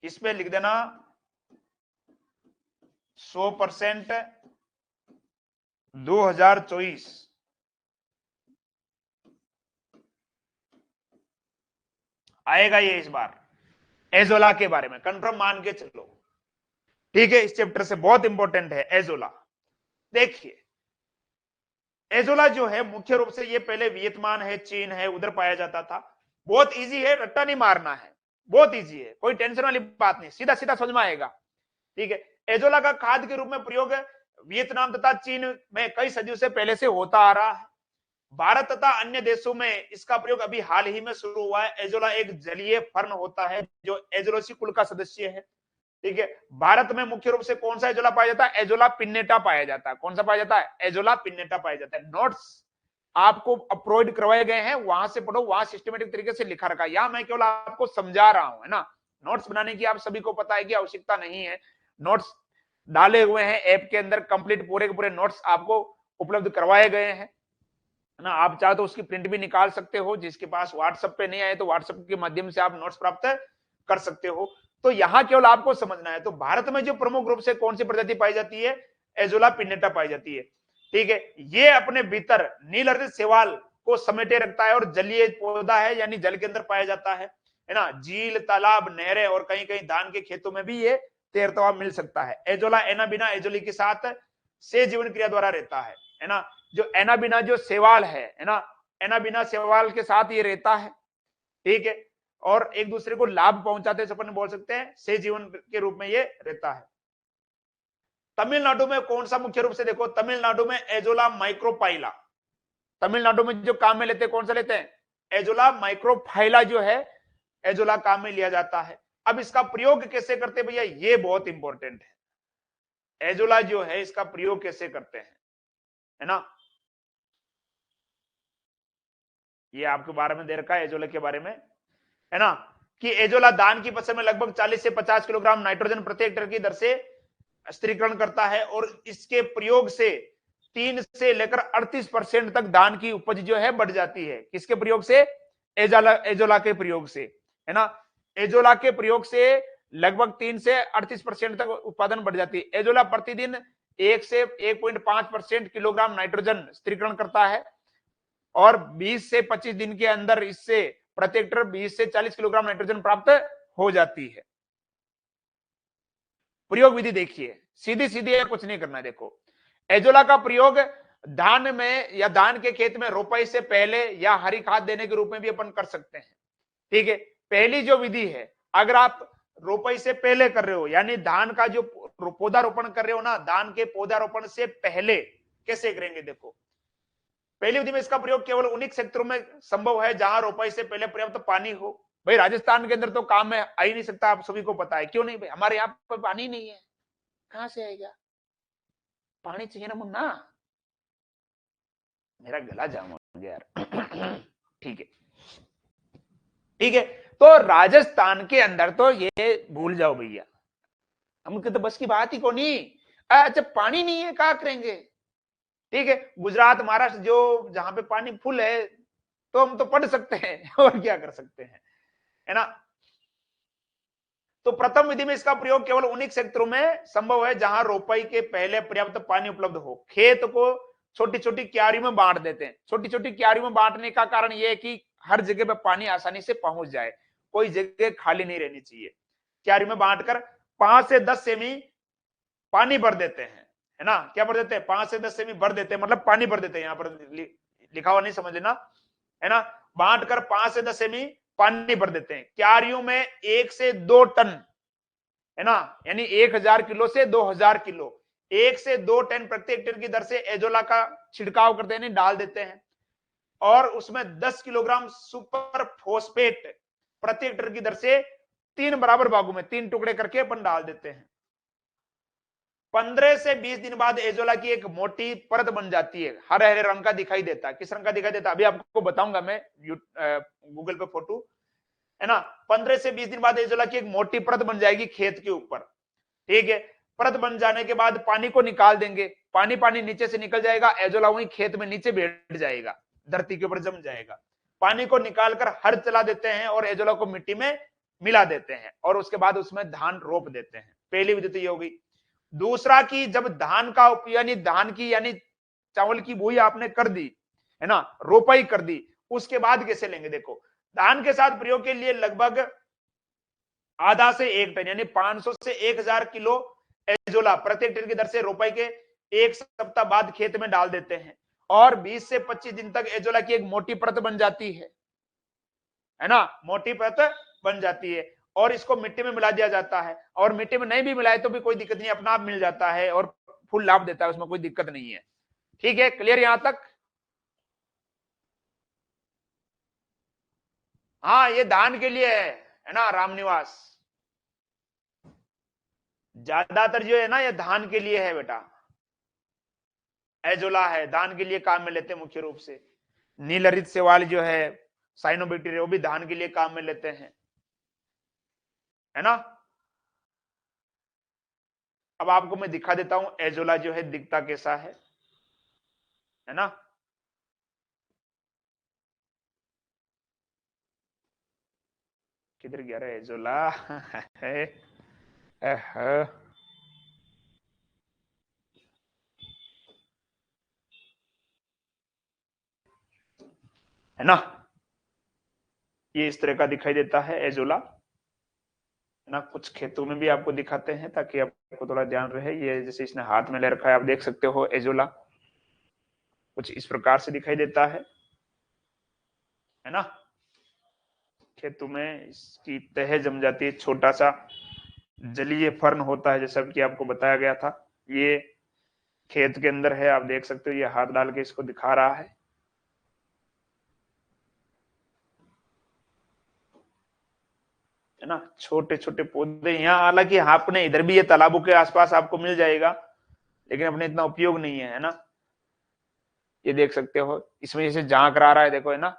इसमें लिख देना 100% 2024 आएगा ये इस बार, एजोला के बारे में कंफर्म मान के चलो। ठीक है, इस चैप्टर से बहुत इंपॉर्टेंट है एजोला। देखिए एजोला जो है मुख्य रूप से ये पहले वियतनाम है, चीन है, उधर पाया जाता था। बहुत इजी है, रट्टा नहीं मारना है, बहुत इजी है, कोई टेंशन वाली बात नहीं, सीधा सीधा समझ में आएगा। ठीक है, एजोला का खाद के रूप में प्रयोग वियतनाम तथा चीन में कई सदियों से पहले से होता आ रहा है। भारत तथा अन्य देशों में इसका प्रयोग अभी हाल ही में शुरू हुआ है। एजोला एक जलीय फर्न होता है जो एजोलोसी कुल का सदस्य है। ठीक है, भारत में मुख्य रूप से कौन सा एजोला पाया जाता है? एजोला पिन्नेटा पाया जाता है। कौन सा पाया जाता है? एजोला पिन्नेटा पाया जाता है। नोट्स आपको अप्रोवाइड करवाए गए हैं, वहां से पढ़ो, वहां सिस्टमेटिक तरीके से लिखा रखा है। या मैं केवल आपको समझा रहा हूं, है ना। नोट्स बनाने की आप सभी को पता है कि आवश्यकता नहीं है। नोट्स डाले हुए हैं ऐप के अंदर, कंप्लीट पूरे के पूरे नोट्स आपको उपलब्ध करवाए गए हैं, है ना। आप चाहे तो उसकी प्रिंट भी निकाल सकते हो, जिसके पास व्हाट्सएप पे नहीं आए तो व्हाट्सएप के माध्यम से आप नोट्स प्राप्त कर सकते हो। तो यहां केवल आपको समझना है। तो भारत में जो प्रमुख रूप से कौन सी प्रजाति पाई जाती है? एजोला पिन्नेटा पाई जाती है। ठीक है, ये अपने भीतर नील हरित शैवाल को समेटे रखता है और जलीय पौधा है, यानी जल के अंदर पाया जाता है ना। झील, तालाब, नहरें और कहीं कहीं धान के खेतों में भी ये तैरता हुआ मिल सकता है। एजोला एनाबिना एजोली के साथ से जीवन क्रिया द्वारा रहता है ना। जो एनाबिना जो शैवाल है ना, एनाबिना शैवाल के साथ ये रहता है। ठीक है, और एक दूसरे को लाभ पहुंचाते हैं, अपन बोल सकते हैं से जीवन के रूप में ये रहता है। तमिलनाडु में कौन सा मुख्य रूप से, देखो तमिलनाडु में एजोला माइक्रोपाइला, तमिलनाडु में जो काम में लेते हैं कौन सा लेते हैं? एजोला माइक्रोफाइला जो है एजोला काम में लिया जाता है। अब इसका प्रयोग कैसे करते हैं भैया, ये बहुत इंपॉर्टेंट है। एजोला जो है इसका प्रयोग कैसे करते हैं, है ना। ये आपके बारे में दे रखा है एजोला के बारे में, है ना, कि एजोला धान की फसल में लगभग 40 से 50 किलोग्राम नाइट्रोजन प्रति हेक्टेयर की दर से स्थिरीकरण करता है और इसके प्रयोग से 3 से लेकर 38% तक धान की उपज जो है बढ़ जाती है। किसके प्रयोग से? एजोला के प्रयोग से, है ना। एजोला के प्रयोग से लगभग 3 से 38% तक उत्पादन बढ़ जाती है। एजोला प्रतिदिन 1 से 1.5% किलोग्राम नाइट्रोजन स्थिरीकरण करता है और 20 से 25 दिन के अंदर इससे प्रति हेक्टेयर 20 से 40 किलोग्राम नाइट्रोजन प्राप्त हो जाती है। प्रयोग विधि देखिए, सीधी सीधी है, कुछ नहीं करना है। देखो, एजोला का प्रयोग धान में या धान के खेत में रोपाई से पहले या हरी खाद देने के रूप में भी अपन कर सकते हैं। ठीक है, पहली जो विधि है, अगर आप रोपाई से पहले कर रहे हो, यानी धान का जो पौधारोपण कर रहे हो ना, धान के पौधारोपण से पहले कैसे करेंगे? देखो, पहली विधि में इसका प्रयोग केवल उन्हीं क्षेत्रों में संभव है जहां रोपाई से पहले पर्याप्त पानी हो। भाई राजस्थान के अंदर तो काम में आ ही नहीं सकता, आप सभी को पता है। क्यों नहीं भाई? हमारे यहाँ पर पानी नहीं है, कहां से आएगा पानी? चाहिए ना मुन्ना, मेरा गला जाम हो गया यार। ठीक है, ठीक है, तो राजस्थान के अंदर तो ये भूल जाओ भैया, हमको तो बस की बात ही को नहीं। अच्छा, पानी नहीं है, क्या करेंगे? ठीक है, गुजरात, महाराष्ट्र जो जहां पे पानी फुल है, तो हम तो पढ़ सकते हैं और क्या कर सकते हैं, है ना। तो प्रथम विधि में इसका प्रयोग केवल उन्हीं क्षेत्रों में संभव है जहां रोपाई के पहले पर्याप्त पानी उपलब्ध हो। खेत को छोटी छोटी क्यारियों में बांट देते हैं। छोटी छोटी क्यारियों में बांटने का कारण यह है कि हर जगह पे पानी आसानी से पहुंच जाए, कोई जगह खाली नहीं रहनी चाहिए। क्यारियों में बांटकर 5 से 10 सेमी पानी भर देते हैं, है ना। क्या भर देते हैं? 5 से 10 सेमी भर देते हैं, मतलब पानी भर देते हैं। यहाँ पर लिखा हुआ नहीं समझ लेना, है ना। बांटकर 5 से 10 सेमी पानी भर देते हैं। क्यारियों में 1 से 2 टन, है ना, यानी 1000 किलो से 2000 किलो, 1 से 2 टन प्रति हेक्टेयर की दर से एजोला का छिड़काव करते हैं, डाल देते हैं। और उसमें 10 किलोग्राम सुपर फॉस्फेट प्रति हेक्टेयर की दर से 3 बराबर भागों में 3 टुकड़े करके अपन डाल देते हैं। 15 से 20 दिन बाद एजोला की एक मोटी परत बन जाती है, हरे हरे रंग का दिखाई देता है। किस रंग का दिखाई देता है अभी आपको बताऊंगा मैं, गूगल पे फोटो, है ना। 15 से 20 दिन बाद एजोला की एक मोटी परत बन जाएगी खेत के ऊपर। ठीक है, परत बन जाने के बाद पानी को निकाल देंगे, पानी पानी नीचे से निकल जाएगा, एजोला वहीं खेत में नीचे बैठ जाएगा, धरती के ऊपर जम जाएगा। पानी को निकालकर हर चला देते हैं और एजोला को मिट्टी में मिला देते हैं और उसके बाद उसमें धान रोप देते हैं। पहली विधि तो ये होगी। दूसरा कि जब धान का यानी धान की यानी चावल की बुआई आपने कर दी, है ना, रोपाई कर दी, उसके बाद कैसे लेंगे? देखो, धान के साथ प्रयोग के लिए लगभग आधा से 1 टन यानी 500 से 1000 किलो एजोला प्रति हेक्टेयर की दर से रोपाई के 1 सप्ताह बाद खेत में डाल देते हैं और 20 से 25 दिन तक एजोला की एक मोटी परत बन जाती है। है ना, मोटी परत बन जाती है और इसको मिट्टी में मिला दिया जाता है, और मिट्टी में नहीं भी मिलाए तो भी कोई दिक्कत नहीं, अपना आप मिल जाता है और फुल लाभ देता है, उसमें कोई दिक्कत नहीं है। ठीक है, क्लियर यहां तक? हाँ, ये धान के लिए है ना रामनिवास, ज्यादातर जो है ना ये धान के लिए है बेटा। एजोला है धान के लिए काम में लेते हैं मुख्य रूप से। नील हरित सेवाल जो है साइनोबैक्टीरिया, वो भी धान के लिए काम में लेते हैं, है ना। अब आपको मैं दिखा देता हूं एजोला जो है दिखता कैसा है ना। किधर गया रे एजोला है ना, ये इस तरह का दिखाई देता है एजोला, है ना। कुछ खेतों में भी आपको दिखाते हैं ताकि आपको थोड़ा ध्यान रहे। ये जैसे इसने हाथ में ले रखा है, आप देख सकते हो एजोला कुछ इस प्रकार से दिखाई देता है ना। खेतों में इसकी तह जम जाती है, छोटा सा जलीय फर्न होता है जैसा कि आपको बताया गया था। ये खेत के अंदर है, आप देख सकते हो, ये हाथ डाल के इसको दिखा रहा है ना। छोटे छोटे पौधे यहाँ, हालांकि आपने इधर भी ये तालाबों के आसपास आपको मिल जाएगा, लेकिन अपने इतना उपयोग नहीं है ना। ये देख सकते हो इसमें जैसे झांक रहा है, देखो, है ना,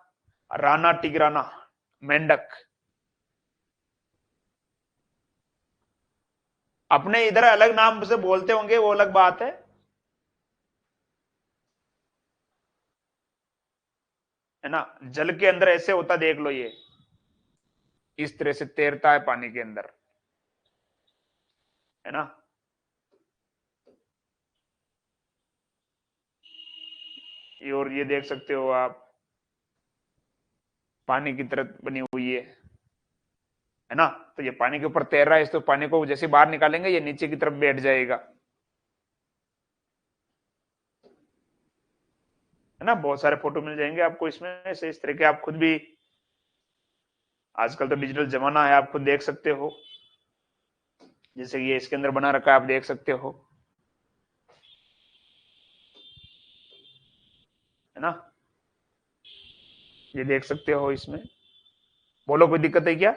राना टिगराना मेंढक। अपने इधर अलग नाम से बोलते होंगे, वो अलग बात है ना। जल के अंदर ऐसे होता, देख लो, ये इस तरह से तैरता है पानी के अंदर, है ना। और ये देख सकते हो आप पानी की तरह बनी हुई है ना। तो ये पानी के ऊपर तैर रहा है, तो पानी को जैसे बाहर निकालेंगे ये नीचे की तरफ बैठ जाएगा, है ना। बहुत सारे फोटो मिल जाएंगे आपको इसमें से, इस तरह के आप खुद भी, आजकल तो डिजिटल जमाना है, आप खुद देख सकते हो। जैसे ये इसके अंदर बना रखा है, आप देख सकते हो, है ना। ये देख सकते हो इसमें, बोलो कोई दिक्कत है क्या?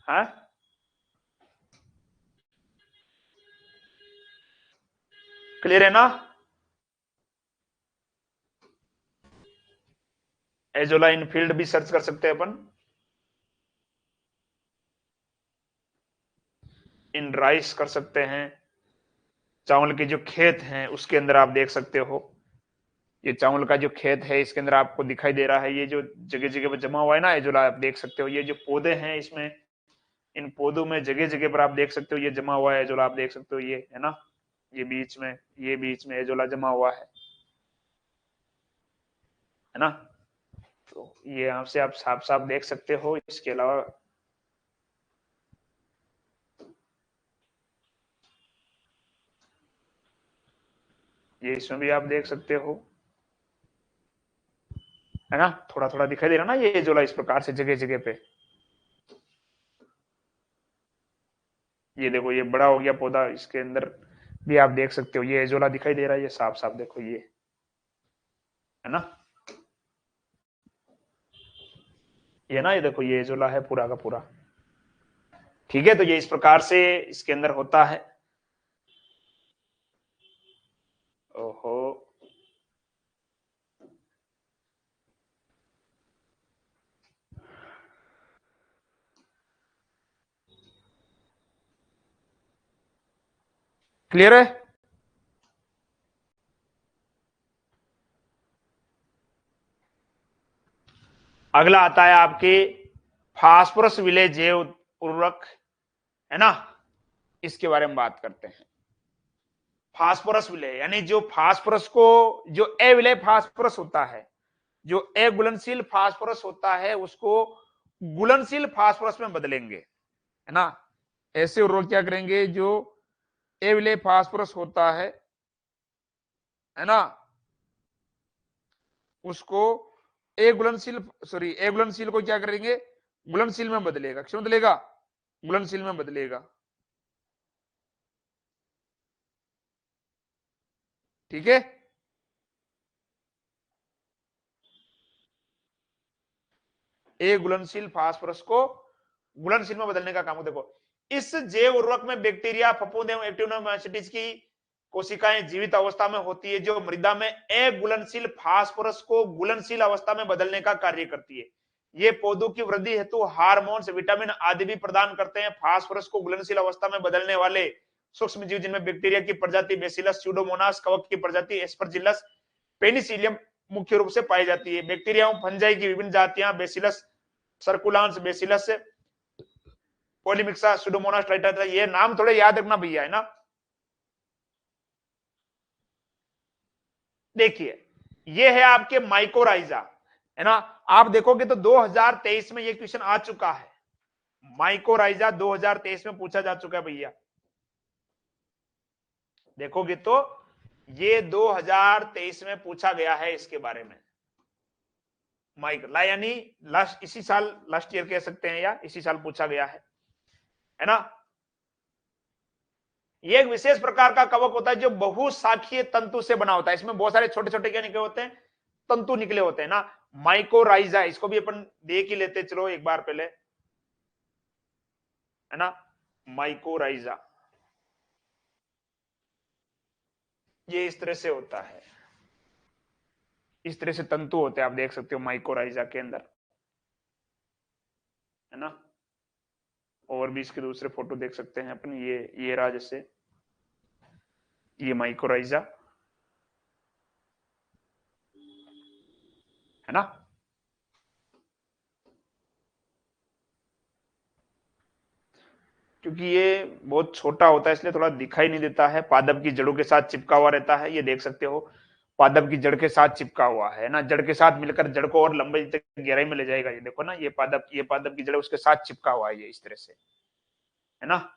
हाँ, क्लियर है ना। एजोला इनफील्ड भी सर्च कर सकते हैं अपन, इन राइस कर सकते हैं। चावल के जो खेत हैं उसके अंदर आप देख सकते हो, ये चावल का जो खेत है इसके अंदर आपको दिखाई दे रहा है, ये जो जगह जगह पर जमा हुआ है ना एजोला, आप देख सकते हो। ये जो पौधे हैं इसमें, इन पौधों में जगह जगह पर आप देख सकते हो ये जमा हुआ है एजोला, आप देख सकते हो, ये है ना। ये बीच में एजोला जमा हुआ है ना। तो ये यहां से आप साफ साफ देख सकते हो। इसके अलावा ये इसमें भी आप देख सकते हो, है ना। थोड़ा थोड़ा दिखाई दे रहा ना ये एजोला इस प्रकार से जगह जगह पे। ये देखो ये बड़ा हो गया पौधा, इसके अंदर भी आप देख सकते हो ये एजोला दिखाई दे रहा है, ये साफ साफ देखो, ये है ना। ये ना, ये देखो ये एजोला है पूरा का पूरा। ठीक है, तो ये इस प्रकार से इसके अंदर होता है। ओहो, क्लियर है। अगला आता है आपके फास्फोरस विलेय जैव उर्वरक, है ना। इसके बारे में बात करते हैं। फास्फोरस विलेय यानी जो फास्फोरस को, जो अविलेय फास्फोरस होता है, जो अघुलनशील फास्फोरस होता है, उसको घुलनशील फास्फोरस में बदलेंगे, है ना। ऐसे उर्वरक क्या करेंगे, जो अविलेय फास्फोरस होता है ना, उसको अघुलनशील को क्या करेंगे, घुलनशील में बदलेगा। क्यों बदलेगा, घुलनशील में बदलेगा। ठीक है, घुलनशील फास्फोरस को घुलनशील में बदलने का काम। देखो इस जैव उर्वरक में बैक्टीरिया, फफूंद एवं एक्टिनोमाइसीट्स की कोशिकाएं जीवित अवस्था में होती है, जो मृदा में अघुलनशील फास्फोरस को घुलनशील अवस्था में बदलने का कार्य करती है। ये पौधों की वृद्धि हेतु हार्मोन्स, विटामिन आदि भी प्रदान करते हैं। फास्फोरस को घुलनशील अवस्था में बदलने वाले सूक्ष्म जीव जिनमें बैक्टीरिया की प्रजाति बेसिलस, स्यूडोमोनास, कवक की प्रजाति एस्परजिलस, पेनिसिलियम मुख्य रूप से पाई जाती है। बैक्टीरिया एवं फंजाई की विभिन्न जातियां बेसिलस सर्कुलांस, बेसिलस पॉलीमिक्सा, सुडोमोनास ट्राइटा, ये नाम थोड़े याद रखना भैया, है ना। देखिए ये है आपके माइकोराइजा, है ना। आप देखोगे तो 2023 में ये क्वेश्चन आ चुका है। माइकोराइजा 2023 में पूछा जा चुका है भैया। देखोगे तो ये 2023 में पूछा गया है इसके बारे में। यानी लास्ट, इसी साल, लास्ट ईयर कह सकते हैं, या इसी साल पूछा गया है ना। ये एक विशेष प्रकार का कवक होता है जो बहुशाखीय तंतु से बना होता है। इसमें बहुत सारे छोटे छोटे क्या निकले होते हैं, तंतु निकले होते हैं ना। माइकोराइजा, इसको भी अपन देख ही लेते, चलो एक बार पहले, है ना। माइकोराइजा ये इस तरह से होता है, इस तरह से तंतु होते हैं, आप देख सकते हो माइकोराइजा के अंदर, है ना। और भी इसके दूसरे फोटो देख सकते हैं अपन, ये रहा, जैसे ये माइकोराइजा, है ना। क्योंकि ये बहुत छोटा होता है इसलिए थोड़ा दिखाई नहीं देता है, पादप की जड़ों के साथ चिपका हुआ रहता है। ये देख सकते हो पादप की जड़ के साथ चिपका हुआ है ना, जड़ के साथ मिलकर जड़ को और लंबे तक गहराई में ले जाएगा। ये देखो ना, ये पादप की जड़ उसके साथ चिपका हुआ है, ये इस तरह से, है ना।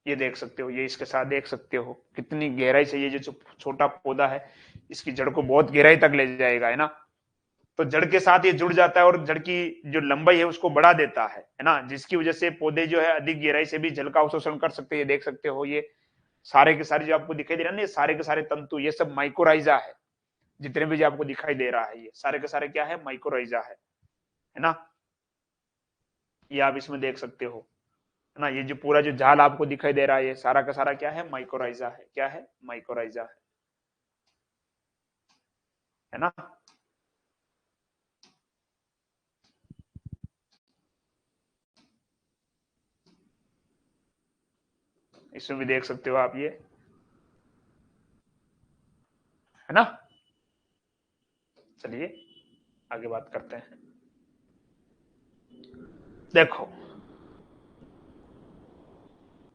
ये देख सकते हो, ये इसके साथ देख सकते हो कितनी गहराई से ये जो छोटा पौधा है इसकी जड़ को बहुत गहराई तक ले जाएगा, है ना। तो जड़ के साथ ये जुड़ जाता है और जड़ की जो लंबाई है उसको बढ़ा देता है ना, जिसकी वजह से पौधे जो है अधिक गहराई से भी जल का अवशोषण कर सकते हैं। ये देख सकते हो, ये सारे के सारे जो आपको दिखाई दे रहा है ना, ये सारे के सारे तंतु, ये सब माइकोराइजा है। जितने भी जो आपको दिखाई दे रहा है ये सारे के सारे क्या है, माइकोराइजा है ना। ये आप इसमें देख सकते हो, है ना। ये जो पूरा जो जाल आपको दिखाई दे रहा है ये सारा का सारा क्या है, माइकोराइजा है। क्या है, माइकोराइजा है ना। इसमें भी देख सकते हो आप, ये है ना। चलिए आगे बात करते हैं। देखो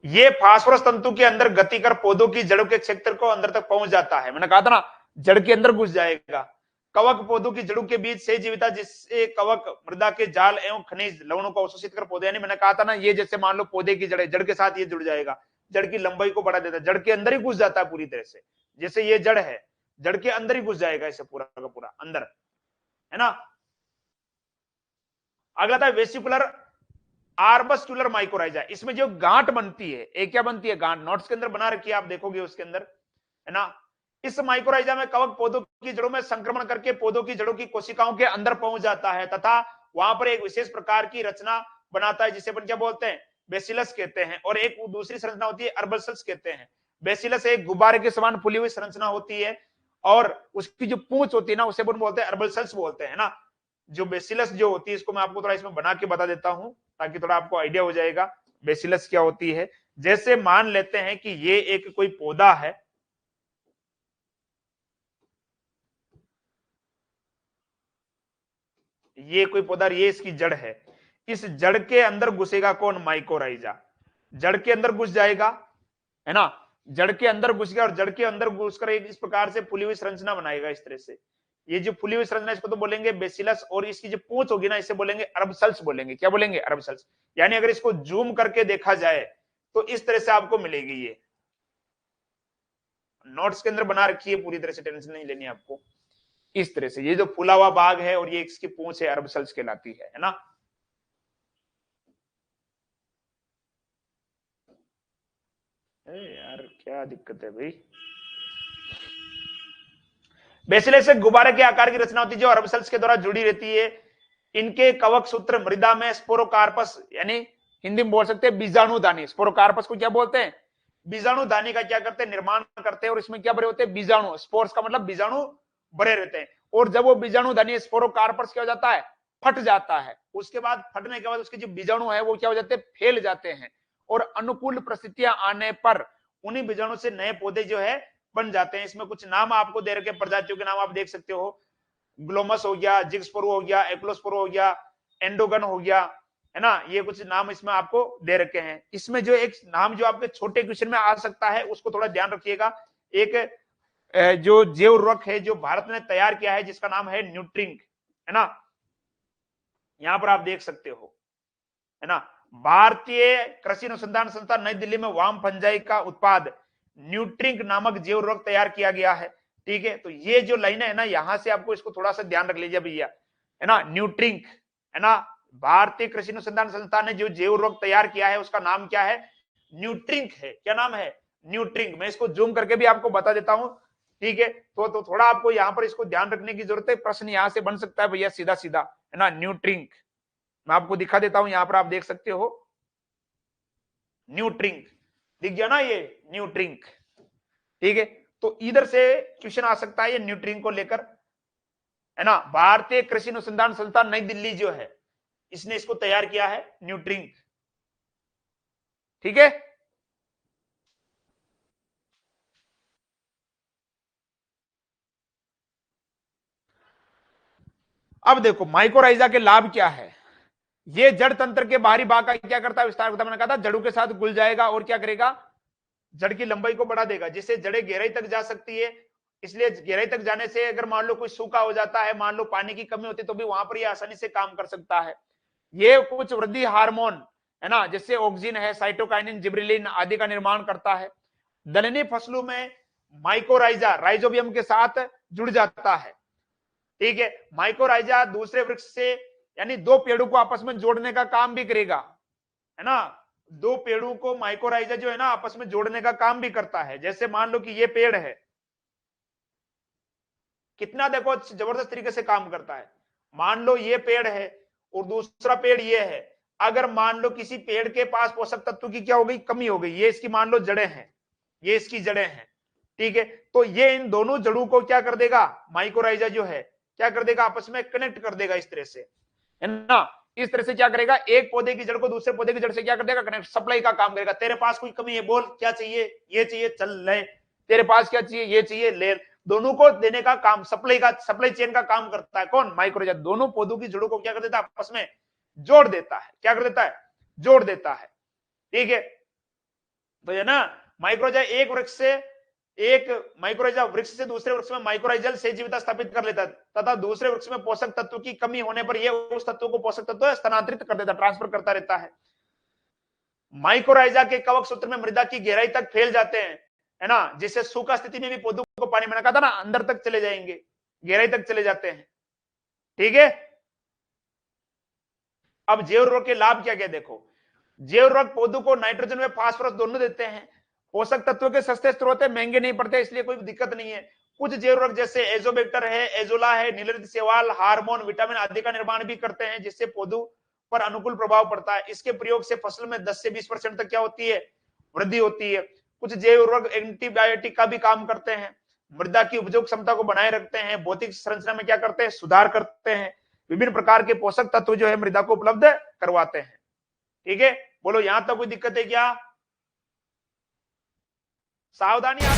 ये फास्फोरस तंतु के अंदर गति कर पौधों की जड़ों के क्षेत्र को अंदर तक पहुंच जाता है। मैंने कहा था ना, जड़ के अंदर घुस जाएगा। कवक पौधों की जड़ों के बीच से जीविता, जिससे कवक मृदा के जाल एवं खनिज लवणों को अवशोषित कर पौधे, यानी मैंने कहा था ना, ये जैसे मान लो पौधे की जड़, जड़ के साथ ये जुड़ जाएगा, जड़ की लंबाई को बढ़ा देता है, जड़ के अंदर ही घुस जाता है पूरी तरह से। जैसे ये जड़ है, जड़ के अंदर ही घुस जाएगा इसे पूरा का पूरा अंदर, है ना। अगला था वेसिकुलर आर्बस्कुलर माइकोराइजा। इसमें जो गांठ बनती है, एक क्या बनती है, गांठ, नोट्स के अंदर बना रखी है, आप देखोगे उसके अंदर, है ना। इस माइकोराइजा में कवक पौधों की जड़ों में संक्रमण करके पौधों की जड़ों की कोशिकाओं के अंदर पहुंच जाता है तथा वहां पर एक विशेष प्रकार की रचना बनाता है, जिसे अपन क्या बोलते हैं, बेसिलस कहते हैं। और एक दूसरी संरचना होती है, अर्बलसल्स कहते हैं। बेसिलस एक गुब्बारे के समान फुली हुई संरचना होती है और उसकी जो पूंछ होती है ना, उसे अपन बोलते हैं अर्बलसल्स बोलते हैं ना। जो बेसिलस जो होती है, इसको मैं आपको थोड़ा इसमें बना के बता देता हूं ताकि थोड़ा आपको आइडिया हो जाएगा बेसिलस क्या होती है। जैसे मान लेते हैं कि ये एक कोई पौधा है, ये कोई पौधा, ये इसकी जड़ है। इस जड़ के अंदर घुसेगा कौन, माइकोराइजा। जड़ के अंदर घुस जाएगा, है ना। जड़ के अंदर घुस गया और जड़ के अंदर घुसकर एक इस प्रकार से फुली हुई संरचना बनाएगा इस तरह से। ये जो फुली हुई संरचना, इसको तो बोलेंगे बेसिलस, और इसकी जो पूंछ होगी ना, इसे बोलेंगे अर्बसल्स बोलेंगे। क्या बोलेंगे, अर्बसल्स। यानी अगर इसको जूम करके देखा जाए तो इस तरह से आपको मिलेगी ये, नोट्स के अंदर बना रखी है पूरी तरह से, टेंशन नहीं लेनी आपको। इस तरह से ये जो फूला हुआ बाघ है और ये इसकी पूंछ है, अरब सल्स कहलाती है ना। यार क्या दिक्कत है भाई। बेसिलस से गुब्बारे के आकार की रचना होती है जो अरब सेल्स के द्वारा जुड़ी रहती है। इनके कवक सूत्र मृदा में स्पोरोकार्पस, यानी हिंदी में बोल सकते हैं बीजाणुदानी। स्पोरोकार्पस को क्या बोलते हैं? बीजाणुदानी का क्या करते हैं? निर्माण करते हैं। और इसमें क्या भरे होते हैं? बीजाणु। स्पोर्स का मतलब बीजाणु भरे रहते हैं। और जब वो बीजाणुदानी स्पोरोकार्पस क्या हो जाता है? फट जाता है। उसके बाद फटने के बाद उसके जो बीजाणु है वो क्या हो जाते हैं? फैल जाते हैं। और अनुकूल परिस्थितियां आने पर उन्हीं बीजाणु से नए पौधे जो है बन जाते हैं। इसमें कुछ नाम आपको दे रखे, प्रजातियों के नाम आप देख सकते हो। ग्लोमस हो गया, जिग्स्पोरो हो गया, एक्लोस्पोरो हो गया, एंडोगन हो गया, है ना। ये कुछ नाम इसमें आपको दे रखे हैं। इसमें जो एक नाम जो आपके छोटे क्वेश्चन में आ सकता है उसको थोड़ा ध्यान रखिएगा। एक जो जैव उर्वरक है जो भारत ने तैयार किया है जिसका नाम है न्यूट्रिंक, है ना। यहां पर आप देख सकते हो, है ना। भारतीय कृषि अनुसंधान संस्थान नई दिल्ली में वाम फंजाई का उत्पाद न्यूट्रिंक नामक जैव उर्वरक तैयार किया गया है। ठीक है, तो ये जो लाइन है ना, यहां से आपको इसको थोड़ा सा ध्यान रख लीजिए भैया, है ना। न्यूट्रिंक, है ना। भारतीय कृषि अनुसंधान संस्थान ने जो जैव उर्वरक तैयार किया है उसका नाम क्या है? न्यूट्रिंक है। क्या नाम है? न्यूट्रिंक। मैं इसको जूम करके भी आपको बता देता हूं। ठीक है, तो थोड़ा आपको यहां पर इसको ध्यान रखने की जरूरत है। प्रश्न यहां से बन सकता है भैया सीधा सीधा, है ना। न्यूट्रिंक मैं आपको दिखा देता हूं, यहां पर आप देख सकते हो। न्यूट्रिंक दिख गया ना, ये न्यूट्रिंक। ठीक है, तो इधर से क्वेश्चन आ सकता है ये न्यूट्रिंक को लेकर, है ना। भारतीय कृषि अनुसंधान संस्थान नई दिल्ली जो है इसने इसको तैयार किया है, न्यूट्रिंक। ठीक है, अब देखो माइकोराइजा के लाभ क्या है। ये जड़ तंत्र के बाहरी भाग का क्या करता है? विस्तार करता है। मैंने कहा था जड़ों के साथ घुल जाएगा और क्या करेगा? जड़ की लंबाई को बढ़ा देगा, जिससे जड़ें गहराई तक जा सकती है। इसलिए गहराई तक जाने से अगर मान लो कोई सूखा हो जाता है, मान लो पानी की कमी होती है, तो भी वहां पर ये आसानी से काम कर सकता है। ये कुछ वृद्धि हार्मोन, है ना, जैसे ऑक्सिन है, साइटोकाइनिन, जिब्रेलिन आदि का निर्माण करता है। दलहनी फसलों में माइकोराइजा राइजोबियम के साथ जुड़ जाता है। ठीक है, माइकोराइजा दूसरे वृक्ष से, यानी दो पेड़ों को आपस में जोड़ने का काम भी करेगा, है ना। दो पेड़ों को माइकोराइजा जो है ना आपस में जोड़ने का काम भी करता है। जैसे मान लो कि ये पेड़ है, कितना देखो जबरदस्त तरीके से काम करता है। मान लो ये पेड़ है और दूसरा पेड़ ये है। अगर मान लो किसी पेड़ के पास पोषक तत्व की क्या हो गई? कमी हो गई। ये इसकी मान लो जड़ें हैं, ये इसकी जड़ें हैं। ठीक है, तो ये इन दोनों जड़ों को क्या कर देगा? माइकोराइजा जो है क्या कर देगा? आपस में कनेक्ट कर देगा इस तरह से, है ना। इस तरह से क्या करेगा? एक पौधे की जड़ को दूसरे पौधे की जड़ से क्या कर देगा? कनेक्ट, सप्लाई का काम करेगा। तेरे पास कोई कमी है, बोल क्या चाहिए? ये चाहिए, चल ले। तेरे पास क्या चाहिए? ये चाहिए, ले। दोनों को देने का काम, सप्लाई चेन का काम करता है कौन? माइक्रोराइजा। दोनों पौधों की जड़ों को क्या कर देता है? आपस में जोड़ देता है। क्या कर देता है? जोड़ देता है। ठीक है, तो है ना, माइक्रोराइजा एक वृक्ष से, एक माइक्रोराइजा वृक्ष से दूसरे वृक्ष में माइक्रोराइजल से जीविता स्थापित कर लेता है तथा दूसरे वृक्ष में पोषक तत्व की कमी होने पर यह उस तत्व को पोषक तत्व स्थानांतरित कर देता, ट्रांसफर करता रहता है। माइक्रोराइजा के कवक सूत्र में मृदा की गहराई तक फैल जाते हैं, है ना, जिससे सूखा स्थिति में भी पौधों को पानी, मैंने कहा था ना, अंदर तक चले जाएंगे, गहराई तक चले जाते हैं। ठीक है, अब जैव उर्वरक के लाभ क्या क्या देखो। जैव उर्वरक पौधों को नाइट्रोजन व फास्फोरस दोनों देते हैं। पोषक तत्वों के सस्ते स्रोत है, महंगे नहीं पड़ते, इसलिए कोई दिक्कत नहीं है। कुछ जैव उर्वरक जैसे एजोबैक्टर है, एजोला है, नीलरित शैवाल, हार्मोन, विटामिन आदि का निर्माण भी करते हैं, जिससे पौधों पर अनुकूल प्रभाव पड़ता है। इसके प्रयोग से फसल में 10 से 20% तक क्या होती है? वृद्धि होती है। कुछ जैव उर्वरक एंटीबायोटिक का भी काम करते हैं, मृदा की उपजाऊ क्षमता को बनाए रखते हैं, भौतिक संरचना में क्या करते हैं? सुधार करते हैं, विभिन्न प्रकार के पोषक तत्व जो है मृदा को उपलब्ध करवाते हैं। ठीक है, बोलो यहां तक कोई दिक्कत है क्या? सावधानी आप